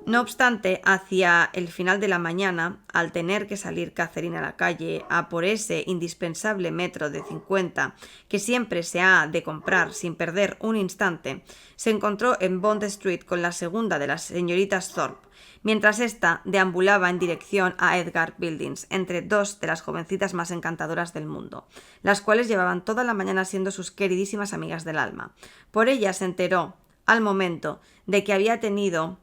No obstante, hacia el final de la mañana, al tener que salir Catherine a la calle a por ese indispensable metro de 50 que siempre se ha de comprar sin perder un instante, se encontró en Bond Street con la segunda de las señoritas Thorpe, mientras ésta deambulaba en dirección a Edgar Buildings entre 2 de las jovencitas más encantadoras del mundo, las cuales llevaban toda la mañana siendo sus queridísimas amigas del alma. Por ella se enteró al momento de que había tenido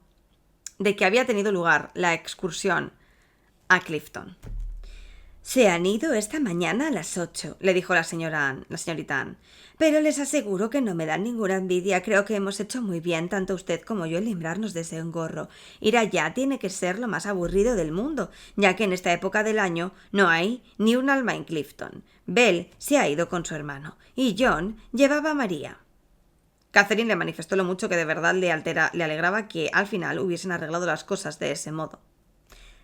lugar la excursión a Clifton. «Se han ido esta mañana a las 8», le dijo la señorita Ann. «Pero les aseguro que no me dan ninguna envidia. Creo que hemos hecho muy bien, tanto usted como yo, en librarnos de ese engorro. Ir allá tiene que ser lo más aburrido del mundo, ya que en esta época del año no hay ni un alma en Clifton. Belle se ha ido con su hermano, y John llevaba a María». Catherine le manifestó lo mucho que de verdad le alegraba que al final hubiesen arreglado las cosas de ese modo.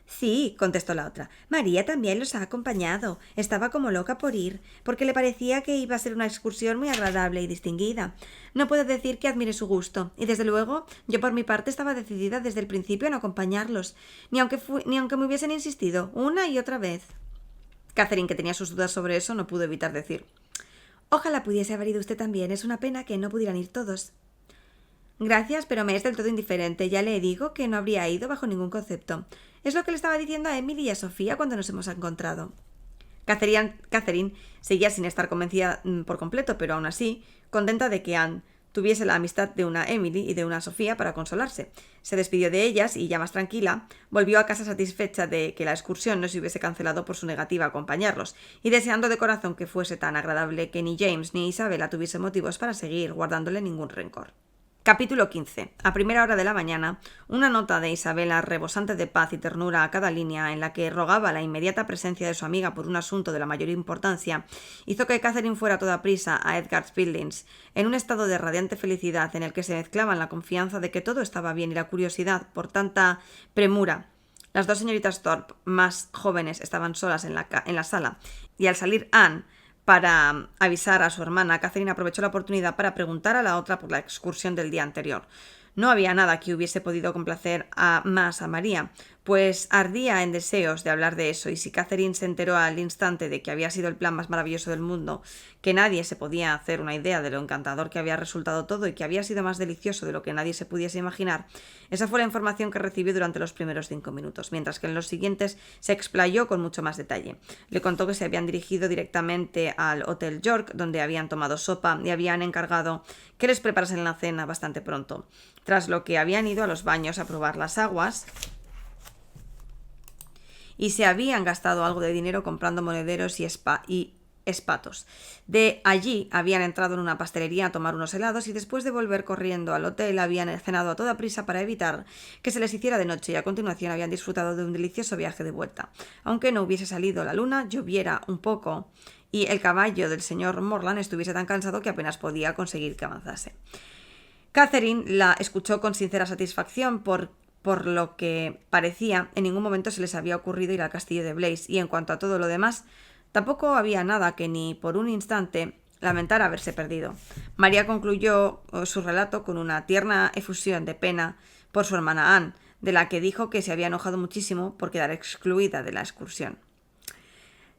«Sí», contestó la otra, «María también los ha acompañado. Estaba como loca por ir, porque le parecía que iba a ser una excursión muy agradable y distinguida. No puedo decir que admire su gusto, y desde luego yo por mi parte estaba decidida desde el principio en acompañarlos, ni aunque me hubiesen insistido una y otra vez». Catherine, que tenía sus dudas sobre eso, no pudo evitar decir: «Ojalá pudiese haber ido usted también. Es una pena que no pudieran ir todos». «Gracias, pero me es del todo indiferente. Ya le digo que no habría ido bajo ningún concepto. Es lo que le estaba diciendo a Emily y a Sofía cuando nos hemos encontrado. Catherine seguía sin estar convencida por completo, pero aún así, contenta de que Anne tuviese la amistad de una Emily y de una Sofía para consolarse. Se despidió de ellas y, ya más tranquila, volvió a casa satisfecha de que la excursión no se hubiese cancelado por su negativa a acompañarlos, y deseando de corazón que fuese tan agradable que ni James ni Isabella tuviesen motivos para seguir guardándole ningún rencor. Capítulo 15. A primera hora de la mañana, una nota de Isabella rebosante de paz y ternura a cada línea, en la que rogaba la inmediata presencia de su amiga por un asunto de la mayor importancia, hizo que Catherine fuera a toda prisa a Edgar's Buildings, en un estado de radiante felicidad en el que se mezclaban la confianza de que todo estaba bien y la curiosidad por tanta premura. Las dos señoritas Thorpe, más jóvenes, estaban solas en la sala, y al salir Anne para avisar a su hermana, Catherine aprovechó la oportunidad para preguntar a la otra por la excursión del día anterior. No había nada que hubiese podido complacer más a María, pues ardía en deseos de hablar de eso, y si Catherine se enteró al instante de que había sido el plan más maravilloso del mundo, que nadie se podía hacer una idea de lo encantador que había resultado todo y que había sido más delicioso de lo que nadie se pudiese imaginar, esa fue la información que recibió durante los primeros 5 minutos, mientras que en los siguientes se explayó con mucho más detalle. Le contó que se habían dirigido directamente al Hotel York, donde habían tomado sopa y habían encargado que les preparasen la cena bastante pronto, tras lo que habían ido a los baños a probar las aguas y se habían gastado algo de dinero comprando monederos y espatos. De allí habían entrado en una pastelería a tomar unos helados y después de volver corriendo al hotel habían cenado a toda prisa para evitar que se les hiciera de noche, y a continuación habían disfrutado de un delicioso viaje de vuelta. Aunque no hubiese salido la luna, lloviera un poco y el caballo del señor Morland estuviese tan cansado que apenas podía conseguir que avanzase. Catherine la escuchó con sincera satisfacción por lo que parecía, en ningún momento se les había ocurrido ir al castillo de Blaise, y en cuanto a todo lo demás, tampoco había nada que ni por un instante lamentara haberse perdido. María concluyó su relato con una tierna efusión de pena por su hermana Anne, de la que dijo que se había enojado muchísimo por quedar excluida de la excursión.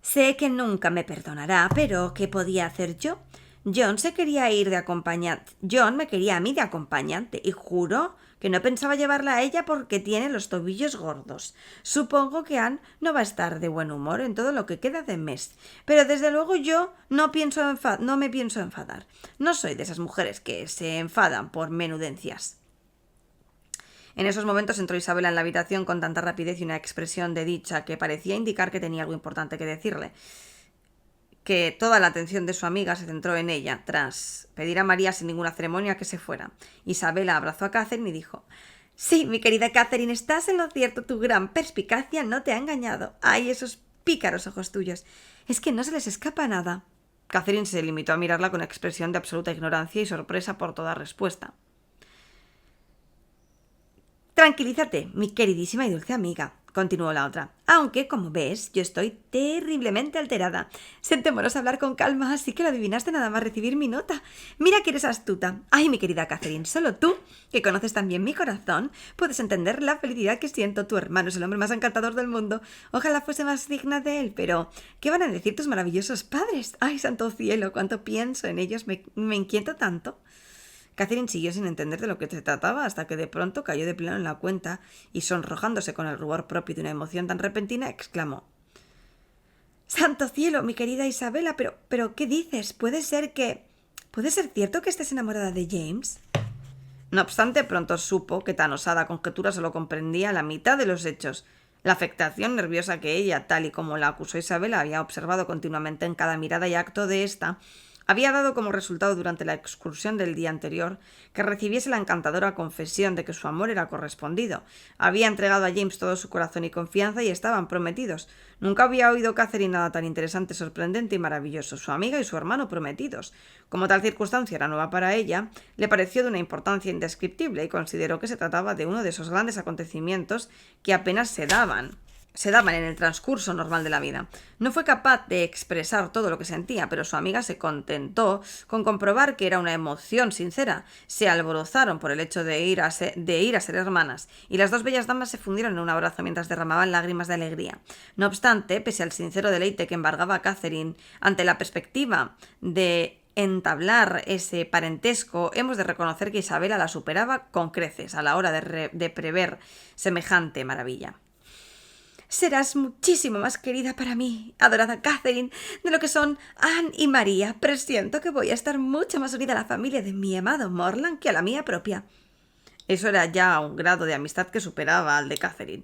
Sé que nunca me perdonará, pero ¿qué podía hacer yo? John me quería a mí de acompañante, y juro que no pensaba llevarla a ella porque tiene los tobillos gordos. Supongo que Anne no va a estar de buen humor en todo lo que queda de mes, pero desde luego yo no me pienso enfadar. No soy de esas mujeres que se enfadan por menudencias. En esos momentos entró Isabella en la habitación con tanta rapidez y una expresión de dicha que parecía indicar que tenía algo importante que decirle, que toda la atención de su amiga se centró en ella, tras pedir a María sin ninguna ceremonia que se fuera. Isabella abrazó a Catherine y dijo: «Sí, mi querida Catherine, estás en lo cierto, tu gran perspicacia no te ha engañado. ¡Ay, esos pícaros ojos tuyos! Es que no se les escapa nada». Catherine se limitó a mirarla con expresión de absoluta ignorancia y sorpresa por toda respuesta. «Tranquilízate, mi queridísima y dulce amiga», continuó la otra, «aunque, como ves, yo estoy terriblemente alterada. Sentémonos a hablar con calma, así que lo adivinaste nada más recibir mi nota. Mira que eres astuta. Ay, mi querida Catherine, solo tú, que conoces también mi corazón, puedes entender la felicidad que siento. Tu hermano es el hombre más encantador del mundo. Ojalá fuese más digna de él, pero ¿qué van a decir tus maravillosos padres? Ay, santo cielo, cuánto pienso en ellos, me inquieto tanto». Catherine siguió sin entender de lo que se trataba hasta que de pronto cayó de pleno en la cuenta y, sonrojándose con el rubor propio de una emoción tan repentina, exclamó: «¡Santo cielo, mi querida Isabella! ¿Pero qué dices? ¿Puede ser cierto que estés enamorada de James?» No obstante, pronto supo que tan osada conjetura solo comprendía la mitad de los hechos. La afectación nerviosa que ella, tal y como la acusó Isabella, había observado continuamente en cada mirada y acto de ésta, había dado como resultado durante la excursión del día anterior que recibiese la encantadora confesión de que su amor era correspondido. Había entregado a James todo su corazón y confianza y estaban prometidos. Nunca había oído Catherine nada tan interesante, sorprendente y maravilloso. Su amiga y su hermano prometidos. Como tal circunstancia era nueva para ella, le pareció de una importancia indescriptible y consideró que se trataba de uno de esos grandes acontecimientos que apenas se daban en el transcurso normal de la vida. No fue capaz de expresar todo lo que sentía, pero su amiga se contentó con comprobar que era una emoción sincera. Se alborozaron por el hecho de ir a ser hermanas, y las dos bellas damas se fundieron en un abrazo mientras derramaban lágrimas de alegría. No obstante, pese al sincero deleite que embargaba a Catherine ante la perspectiva de entablar ese parentesco, hemos de reconocer que Isabella la superaba con creces a la hora de prever semejante maravilla. Serás muchísimo más querida para mí, adorada Catherine, de lo que son Anne y María. Presiento que voy a estar mucho más unida a la familia de mi amado Morland que a la mía propia. Eso era ya un grado de amistad que superaba al de Catherine.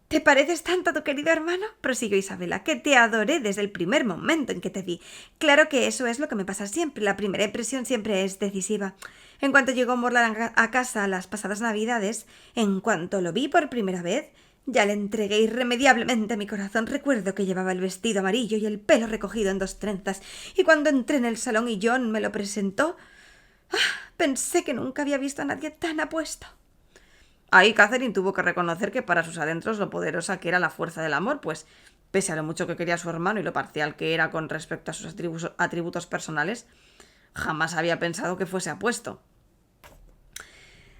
¿Te pareces tanto a tu querido hermano?, prosiguió Isabela, que te adoré desde el primer momento en que te vi. Claro que eso es lo que me pasa siempre. La primera impresión siempre es decisiva. En cuanto llegó Morland a casa las pasadas Navidades, en cuanto lo vi por primera vez, ya le entregué irremediablemente mi corazón. Recuerdo que llevaba el vestido amarillo y el pelo recogido en 2 trenzas, y cuando entré en el salón y John me lo presentó, pensé que nunca había visto a nadie tan apuesto. Ahí Catherine tuvo que reconocer que para sus adentros lo poderosa que era la fuerza del amor, pues, pese a lo mucho que quería a su hermano y lo parcial que era con respecto a sus atributos personales, jamás había pensado que fuese apuesto.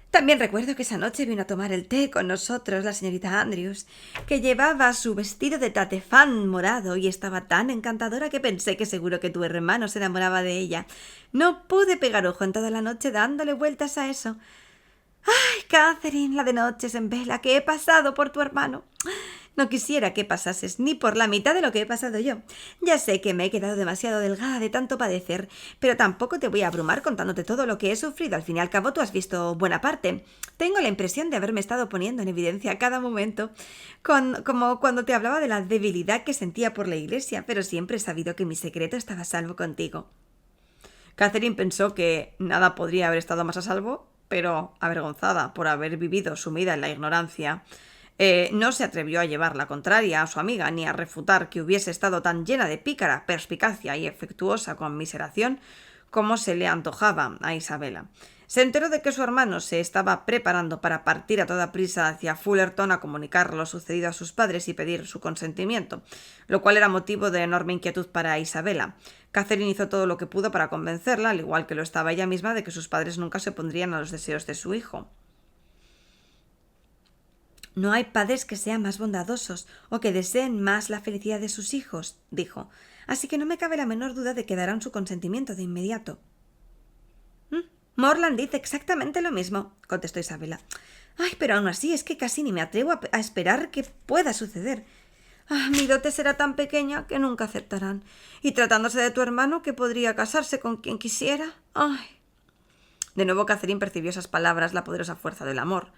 También recuerdo que esa noche vino a tomar el té con nosotros la señorita Andrews, que llevaba su vestido de tatefán morado y estaba tan encantadora que pensé que seguro que tu hermano se enamoraba de ella. No pude pegar ojo en toda la noche dándole vueltas a eso. ¡Ay, Catherine, la de noches en vela, que he pasado por tu hermano! No quisiera que pasases ni por la mitad de lo que he pasado yo. Ya sé que me he quedado demasiado delgada de tanto padecer, pero tampoco te voy a abrumar contándote todo lo que he sufrido. Al fin y al cabo tú has visto buena parte. Tengo la impresión de haberme estado poniendo en evidencia a cada momento, como cuando te hablaba de la debilidad que sentía por la iglesia, pero siempre he sabido que mi secreto estaba a salvo contigo. Catherine pensó que nada podría haber estado más a salvo, pero avergonzada por haber vivido sumida en la ignorancia, no se atrevió a llevar la contraria a su amiga ni a refutar que hubiese estado tan llena de pícara perspicacia y efectuosa conmiseración como se le antojaba a Isabela. Se enteró de que su hermano se estaba preparando para partir a toda prisa hacia Fullerton a comunicar lo sucedido a sus padres y pedir su consentimiento, lo cual era motivo de enorme inquietud para Isabela. Catherine hizo todo lo que pudo para convencerla, al igual que lo estaba ella misma, de que sus padres nunca se opondrían a los deseos de su hijo. No hay padres que sean más bondadosos o que deseen más la felicidad de sus hijos, dijo, así que no me cabe la menor duda de que darán su consentimiento de inmediato. Morland dice exactamente lo mismo, contestó Isabela. Ay, pero aún así es que casi ni me atrevo a esperar que pueda suceder. Mi dote será tan pequeña que nunca aceptarán. Y tratándose de tu hermano, que podría casarse con quien quisiera. Ay. De nuevo Catherine percibió esas palabras, la poderosa fuerza del amor.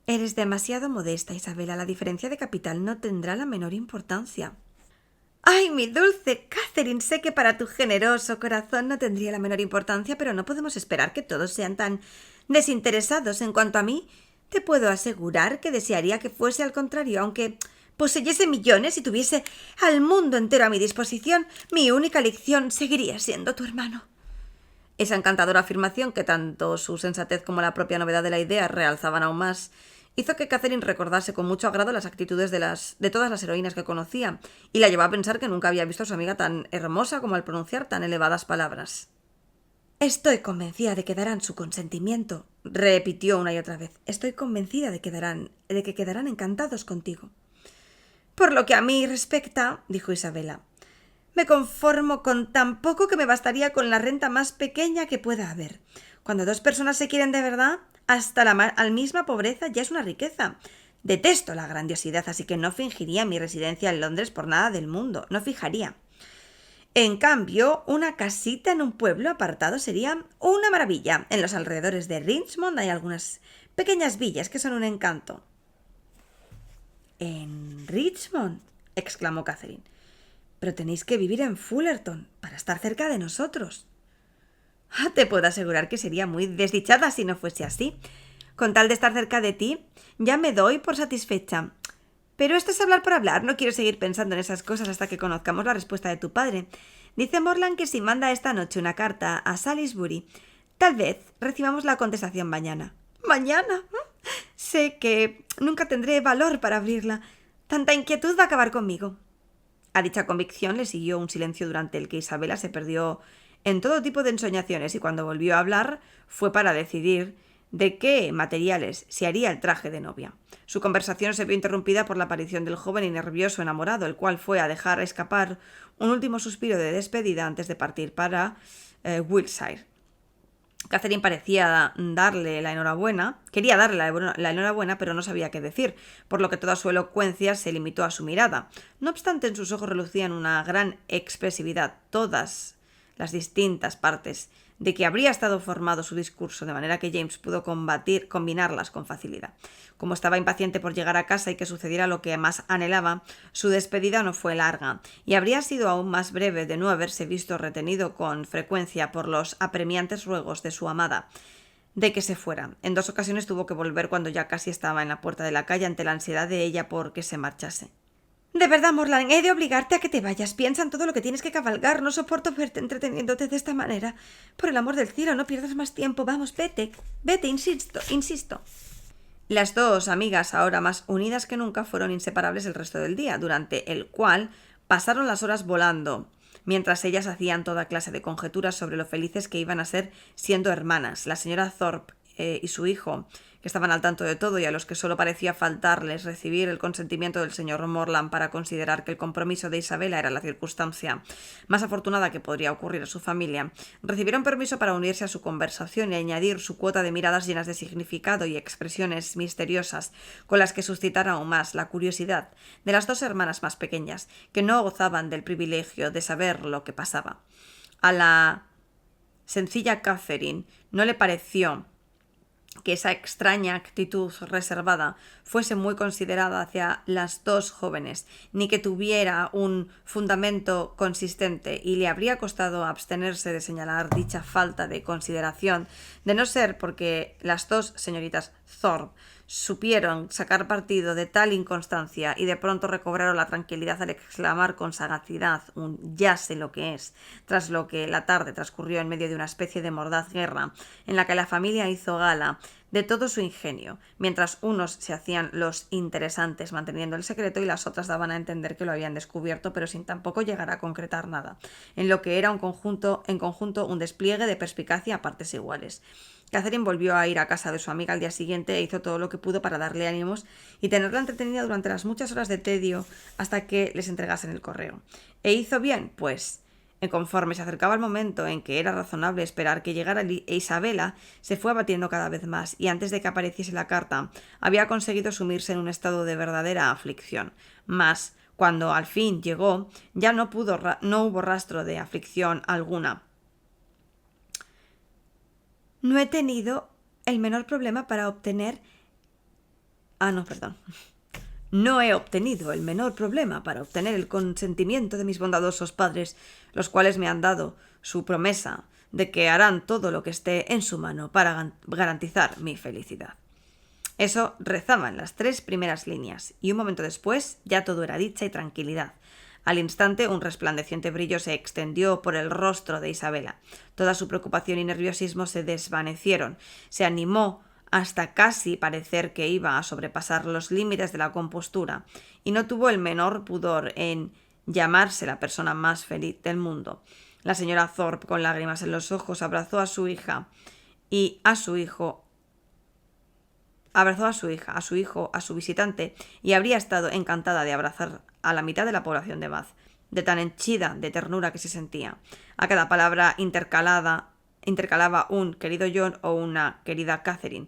Eres demasiado modesta, Isabela. La diferencia de capital no tendrá la menor importancia. ¡Ay, mi dulce Catherine! Sé que para tu generoso corazón no tendría la menor importancia, pero no podemos esperar que todos sean tan desinteresados. En cuanto a mí, te puedo asegurar que desearía que fuese al contrario, aunque poseyese millones y tuviese al mundo entero a mi disposición, mi única elección seguiría siendo tu hermano. Esa encantadora afirmación, que tanto su sensatez como la propia novedad de la idea realzaban aún más, hizo que Catherine recordase con mucho agrado las actitudes de todas las heroínas que conocía, y la llevó a pensar que nunca había visto a su amiga tan hermosa como al pronunciar tan elevadas palabras. Estoy convencida de que darán su consentimiento, repitió una y otra vez. Estoy convencida de que quedarán encantados contigo. Por lo que a mí respecta, dijo Isabela, me conformo con tan poco que me bastaría con la renta más pequeña que pueda haber. Cuando 2 personas se quieren de verdad, hasta la misma pobreza ya es una riqueza. Detesto la grandiosidad, así que no fingiría mi residencia en Londres por nada del mundo. No fijaría. En cambio, una casita en un pueblo apartado sería una maravilla. En los alrededores de Richmond hay algunas pequeñas villas que son un encanto. ¿En Richmond?, exclamó Catherine. Pero tenéis que vivir en Fullerton para estar cerca de nosotros. Te puedo asegurar que sería muy desdichada si no fuese así. Con tal de estar cerca de ti, ya me doy por satisfecha. Pero esto es hablar por hablar. No quiero seguir pensando en esas cosas hasta que conozcamos la respuesta de tu padre. Dice Morland que si manda esta noche una carta a Salisbury, tal vez recibamos la contestación mañana. ¿Mañana? Sé que nunca tendré valor para abrirla. Tanta inquietud va a acabar conmigo. A dicha convicción le siguió un silencio durante el que Isabela se perdió en todo tipo de ensoñaciones, y cuando volvió a hablar fue para decidir de qué materiales se haría el traje de novia. Su conversación se vio interrumpida por la aparición del joven y nervioso enamorado, el cual fue a dejar escapar un último suspiro de despedida antes de partir para Wiltshire. Catherine parecía darle la enhorabuena, quería darle la enhorabuena, pero no sabía qué decir, por lo que toda su elocuencia se limitó a su mirada. No obstante, en sus ojos relucían una gran expresividad, todas las distintas partes de que habría estado formado su discurso, de manera que James pudo combinarlas con facilidad. Como estaba impaciente por llegar a casa y que sucediera lo que más anhelaba, su despedida no fue larga, y habría sido aún más breve de no haberse visto retenido con frecuencia por los apremiantes ruegos de su amada de que se fuera. En 2 ocasiones tuvo que volver cuando ya casi estaba en la puerta de la calle ante la ansiedad de ella por que se marchase. De verdad, Morland, he de obligarte a que te vayas. Piensa en todo lo que tienes que cabalgar. No soporto verte entreteniéndote de esta manera. Por el amor del cielo, no pierdas más tiempo. Vamos, vete. Vete, insisto. Las dos amigas, ahora más unidas que nunca, fueron inseparables el resto del día, durante el cual pasaron las horas volando, mientras ellas hacían toda clase de conjeturas sobre lo felices que iban a ser siendo hermanas. La señora Thorpe y su hijo, que estaban al tanto de todo y a los que solo parecía faltarles recibir el consentimiento del señor Morland para considerar que el compromiso de Isabela era la circunstancia más afortunada que podría ocurrir a su familia, recibieron permiso para unirse a su conversación y añadir su cuota de miradas llenas de significado y expresiones misteriosas con las que suscitara aún más la curiosidad de las 2 hermanas más pequeñas, que no gozaban del privilegio de saber lo que pasaba. A la sencilla Catherine no le pareció que esa extraña actitud reservada fuese muy considerada hacia las 2 jóvenes, ni que tuviera un fundamento consistente, y le habría costado abstenerse de señalar dicha falta de consideración, de no ser porque las 2 señoritas Thorpe supieron sacar partido de tal inconstancia y de pronto recobraron la tranquilidad al exclamar con sagacidad un «ya sé lo que es», tras lo que la tarde transcurrió en medio de una especie de mordaz guerra en la que la familia hizo gala de todo su ingenio, mientras unos se hacían los interesantes manteniendo el secreto y las otras daban a entender que lo habían descubierto, pero sin tampoco llegar a concretar nada, en lo que era en conjunto un despliegue de perspicacia a partes iguales. Catherine volvió a ir a casa de su amiga al día siguiente e hizo todo lo que pudo para darle ánimos y tenerla entretenida durante las muchas horas de tedio hasta que les entregasen el correo. ¿E hizo bien? Pues, conforme se acercaba el momento en que era razonable esperar que llegara Isabela, se fue abatiendo cada vez más, y antes de que apareciese la carta, había conseguido sumirse en un estado de verdadera aflicción. Mas, cuando al fin llegó, ya no hubo rastro de aflicción alguna. No he tenido el menor problema para obtener... No he obtenido el menor problema para obtener el consentimiento de mis bondadosos padres, los cuales me han dado su promesa de que harán todo lo que esté en su mano para garantizar mi felicidad. Eso rezaban las 3 primeras líneas, y un momento después ya todo era dicha y tranquilidad. Al instante, un resplandeciente brillo se extendió por el rostro de Isabela. Toda su preocupación y nerviosismo se desvanecieron. Se animó hasta casi parecer que iba a sobrepasar los límites de la compostura, y no tuvo el menor pudor en llamarse la persona más feliz del mundo. La señora Thorpe, con lágrimas en los ojos, abrazó a su hija, a su hijo, a su visitante, y habría estado encantada de abrazar a la mitad de la población de Bath, de tan henchida de ternura que se sentía. A cada palabra intercalaba un querido John o una querida Catherine.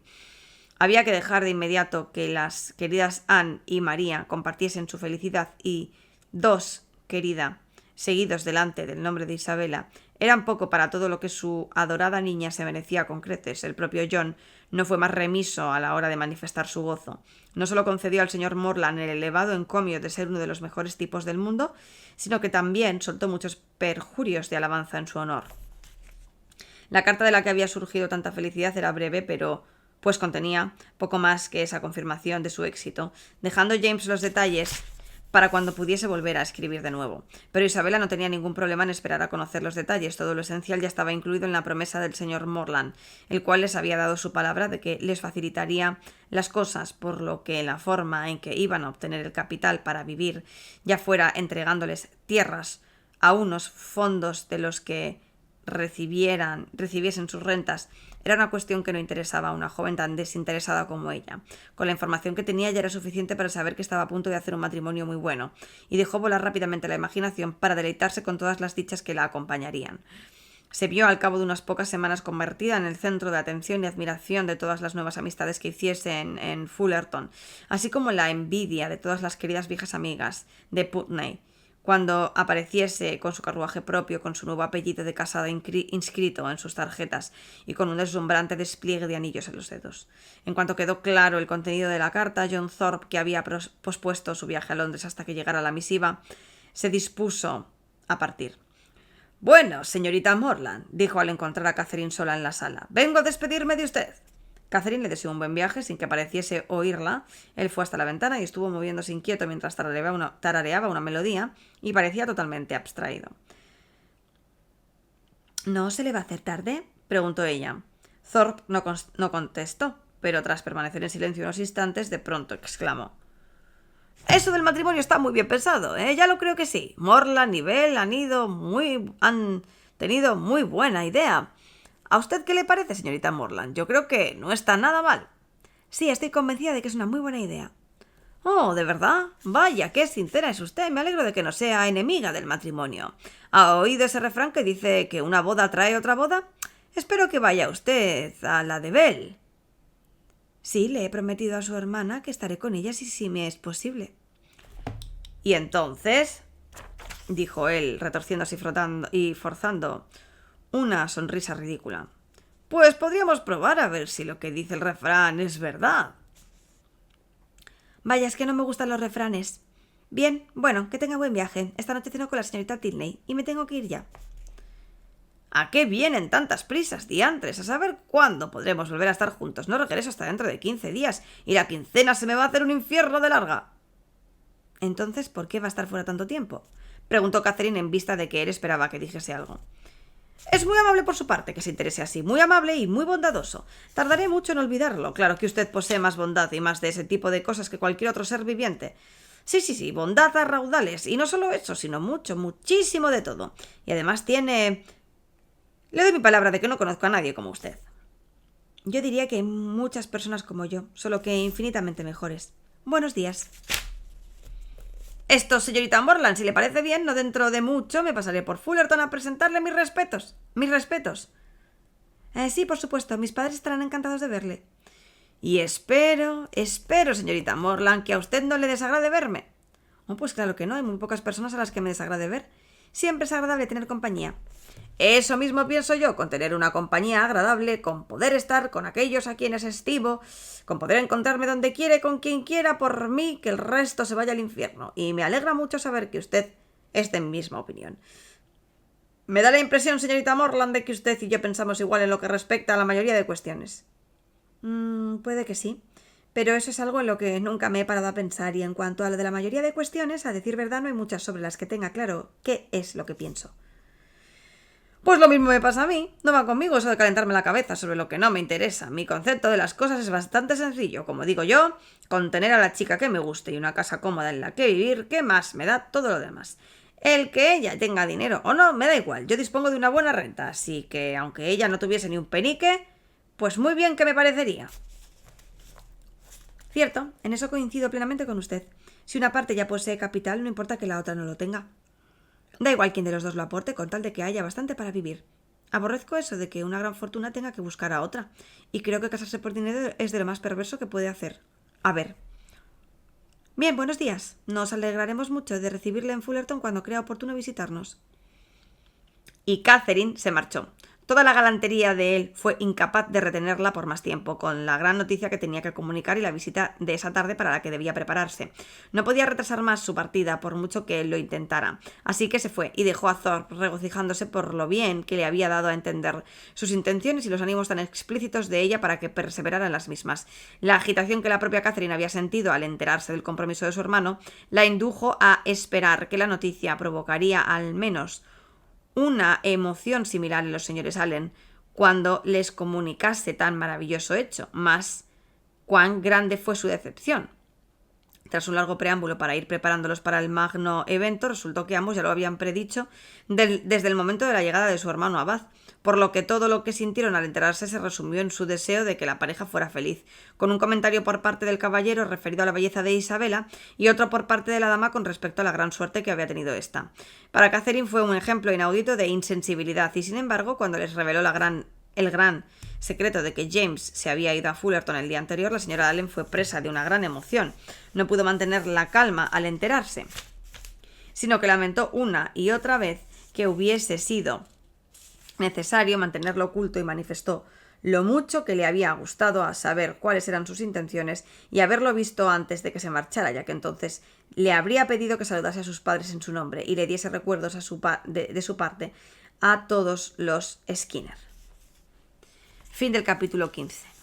Había que dejar de inmediato que las queridas Anne y María compartiesen su felicidad, y 2 querida, seguidos delante del nombre de Isabela, eran poco para todo lo que su adorada niña se merecía con creces. El propio John no fue más remiso a la hora de manifestar su gozo. No solo concedió al señor Morland el elevado encomio de ser uno de los mejores tipos del mundo, sino que también soltó muchos perjurios de alabanza en su honor. La carta de la que había surgido tanta felicidad era breve, pero pues contenía poco más que esa confirmación de su éxito, dejando James los detalles para cuando pudiese volver a escribir de nuevo. Pero Isabela no tenía ningún problema en esperar a conocer los detalles. Todo lo esencial ya estaba incluido en la promesa del señor Morland, el cual les había dado su palabra de que les facilitaría las cosas, por lo que la forma en que iban a obtener el capital para vivir, ya fuera entregándoles tierras a unos fondos de los que recibiesen sus rentas, era una cuestión que no interesaba a una joven tan desinteresada como ella. Con la información que tenía ya era suficiente para saber que estaba a punto de hacer un matrimonio muy bueno, y dejó volar rápidamente la imaginación para deleitarse con todas las dichas que la acompañarían. Se vio al cabo de unas pocas semanas convertida en el centro de atención y admiración de todas las nuevas amistades que hiciese en Fullerton, así como la envidia de todas las queridas viejas amigas de Putney, cuando apareciese con su carruaje propio, con su nuevo apellido de casada inscrito en sus tarjetas y con un deslumbrante despliegue de anillos en los dedos. En cuanto quedó claro el contenido de la carta, John Thorpe, que había pospuesto su viaje a Londres hasta que llegara la misiva, se dispuso a partir. «Bueno, señorita Morland», dijo al encontrar a Catherine sola en la sala, «vengo a despedirme de usted». Catherine le deseó un buen viaje sin que pareciese oírla. Él fue hasta la ventana y estuvo moviéndose inquieto mientras tarareaba una melodía y parecía totalmente abstraído. «¿No se le va a hacer tarde?», preguntó ella. Thorpe no contestó, pero tras permanecer en silencio unos instantes, de pronto exclamó: «Eso del matrimonio está muy bien pensado, ¿eh? Ya lo creo que sí. Morland y Bell han tenido muy buena idea. ¿A usted qué le parece, señorita Morland? Yo creo que no está nada mal». «Sí, estoy convencida de que es una muy buena idea». «Oh, ¿de verdad? Vaya, qué sincera es usted. Me alegro de que no sea enemiga del matrimonio. ¿Ha oído ese refrán que dice que una boda trae otra boda? Espero que vaya usted a la de Bell». «Sí, le he prometido a su hermana que estaré con ella si me es posible». «¿Y entonces?», dijo él, retorciéndose y forzando una sonrisa ridícula. «Pues podríamos probar a ver si lo que dice el refrán es verdad». «Vaya, es que no me gustan los refranes». «Bien, bueno, que tenga buen viaje. Esta noche ceno con la señorita Tilney y me tengo que ir ya». «¿A qué vienen tantas prisas, diantres? A saber cuándo podremos volver a estar juntos. No regreso hasta dentro de 15 días y la quincena se me va a hacer un infierno de larga». «Entonces, ¿por qué va a estar fuera tanto tiempo?», preguntó Catherine en vista de que él esperaba que dijese algo. «Es muy amable por su parte que se interese así, muy amable y muy bondadoso. Tardaré mucho en olvidarlo. Claro que usted posee más bondad y más de ese tipo de cosas que cualquier otro ser viviente. Sí, bondad a raudales. Y no solo eso, sino mucho, muchísimo de todo. Y además tiene... Le doy mi palabra de que no conozco a nadie como usted». «Yo diría que hay muchas personas como yo, solo que infinitamente mejores. Buenos días». «Esto, señorita Morland, si le parece bien, no dentro de mucho me pasaré por Fullerton a presentarle mis respetos». «Mis respetos». Sí, por supuesto, mis padres estarán encantados de verle». «Y espero, señorita Morland, que a usted no le desagrade verme». «Oh, pues claro que no, hay muy pocas personas a las que me desagrade ver. Siempre es agradable tener compañía». «Eso mismo pienso yo, con tener una compañía agradable, con poder estar con aquellos a quienes estimo, con poder encontrarme donde quiere, con quien quiera, por mí, que el resto se vaya al infierno. Y me alegra mucho saber que usted es de mi misma opinión». «Me da la impresión, señorita Morland, de que usted y yo pensamos igual en lo que respecta a la mayoría de cuestiones». Puede que sí, pero eso es algo en lo que nunca me he parado a pensar, y en cuanto a lo de la mayoría de cuestiones, a decir verdad, no hay muchas sobre las que tenga claro qué es lo que pienso». «Pues lo mismo me pasa a mí. No va conmigo eso de calentarme la cabeza sobre lo que no me interesa. Mi concepto de las cosas es bastante sencillo. Como digo yo, con tener a la chica que me guste y una casa cómoda en la que vivir, ¿qué más me da todo lo demás? El que ella tenga dinero o no, me da igual. Yo dispongo de una buena renta, así que aunque ella no tuviese ni un penique, pues muy bien que me parecería». «Cierto, en eso coincido plenamente con usted. Si una parte ya posee capital, no importa que la otra no lo tenga. Da igual quién de los dos lo aporte, con tal de que haya bastante para vivir. Aborrezco eso de que una gran fortuna tenga que buscar a otra, y creo que casarse por dinero es de lo más perverso que puede hacer. A ver. Bien, buenos días. Nos alegraremos mucho de recibirle en Fullerton cuando crea oportuno visitarnos». Y Catherine se marchó. Toda la galantería de él fue incapaz de retenerla por más tiempo, con la gran noticia que tenía que comunicar y la visita de esa tarde para la que debía prepararse. No podía retrasar más su partida, por mucho que él lo intentara. Así que se fue y dejó a Thorpe regocijándose por lo bien que le había dado a entender sus intenciones y los ánimos tan explícitos de ella para que perseverara en las mismas. La agitación que la propia Catherine había sentido al enterarse del compromiso de su hermano la indujo a esperar que la noticia provocaría al menos una emoción similar en los señores Allen cuando les comunicase tan maravilloso hecho, mas cuán grande fue su decepción. Tras un largo preámbulo para ir preparándolos para el magno evento, resultó que ambos ya lo habían predicho desde el momento de la llegada de su hermano Abad. por lo que todo lo que sintieron al enterarse se resumió en su deseo de que la pareja fuera feliz, con un comentario por parte del caballero referido a la belleza de Isabela y otro por parte de la dama con respecto a la gran suerte que había tenido ésta. Para Catherine fue un ejemplo inaudito de insensibilidad y, sin embargo, cuando les reveló el gran secreto de que James se había ido a Fullerton el día anterior, la señora Allen fue presa de una gran emoción. No pudo mantener la calma al enterarse, sino que lamentó una y otra vez que hubiese sido necesario mantenerlo oculto y manifestó lo mucho que le había gustado a saber cuáles eran sus intenciones y haberlo visto antes de que se marchara, ya que entonces le habría pedido que saludase a sus padres en su nombre y le diese recuerdos de su parte a todos los Skinner. Fin del capítulo 15.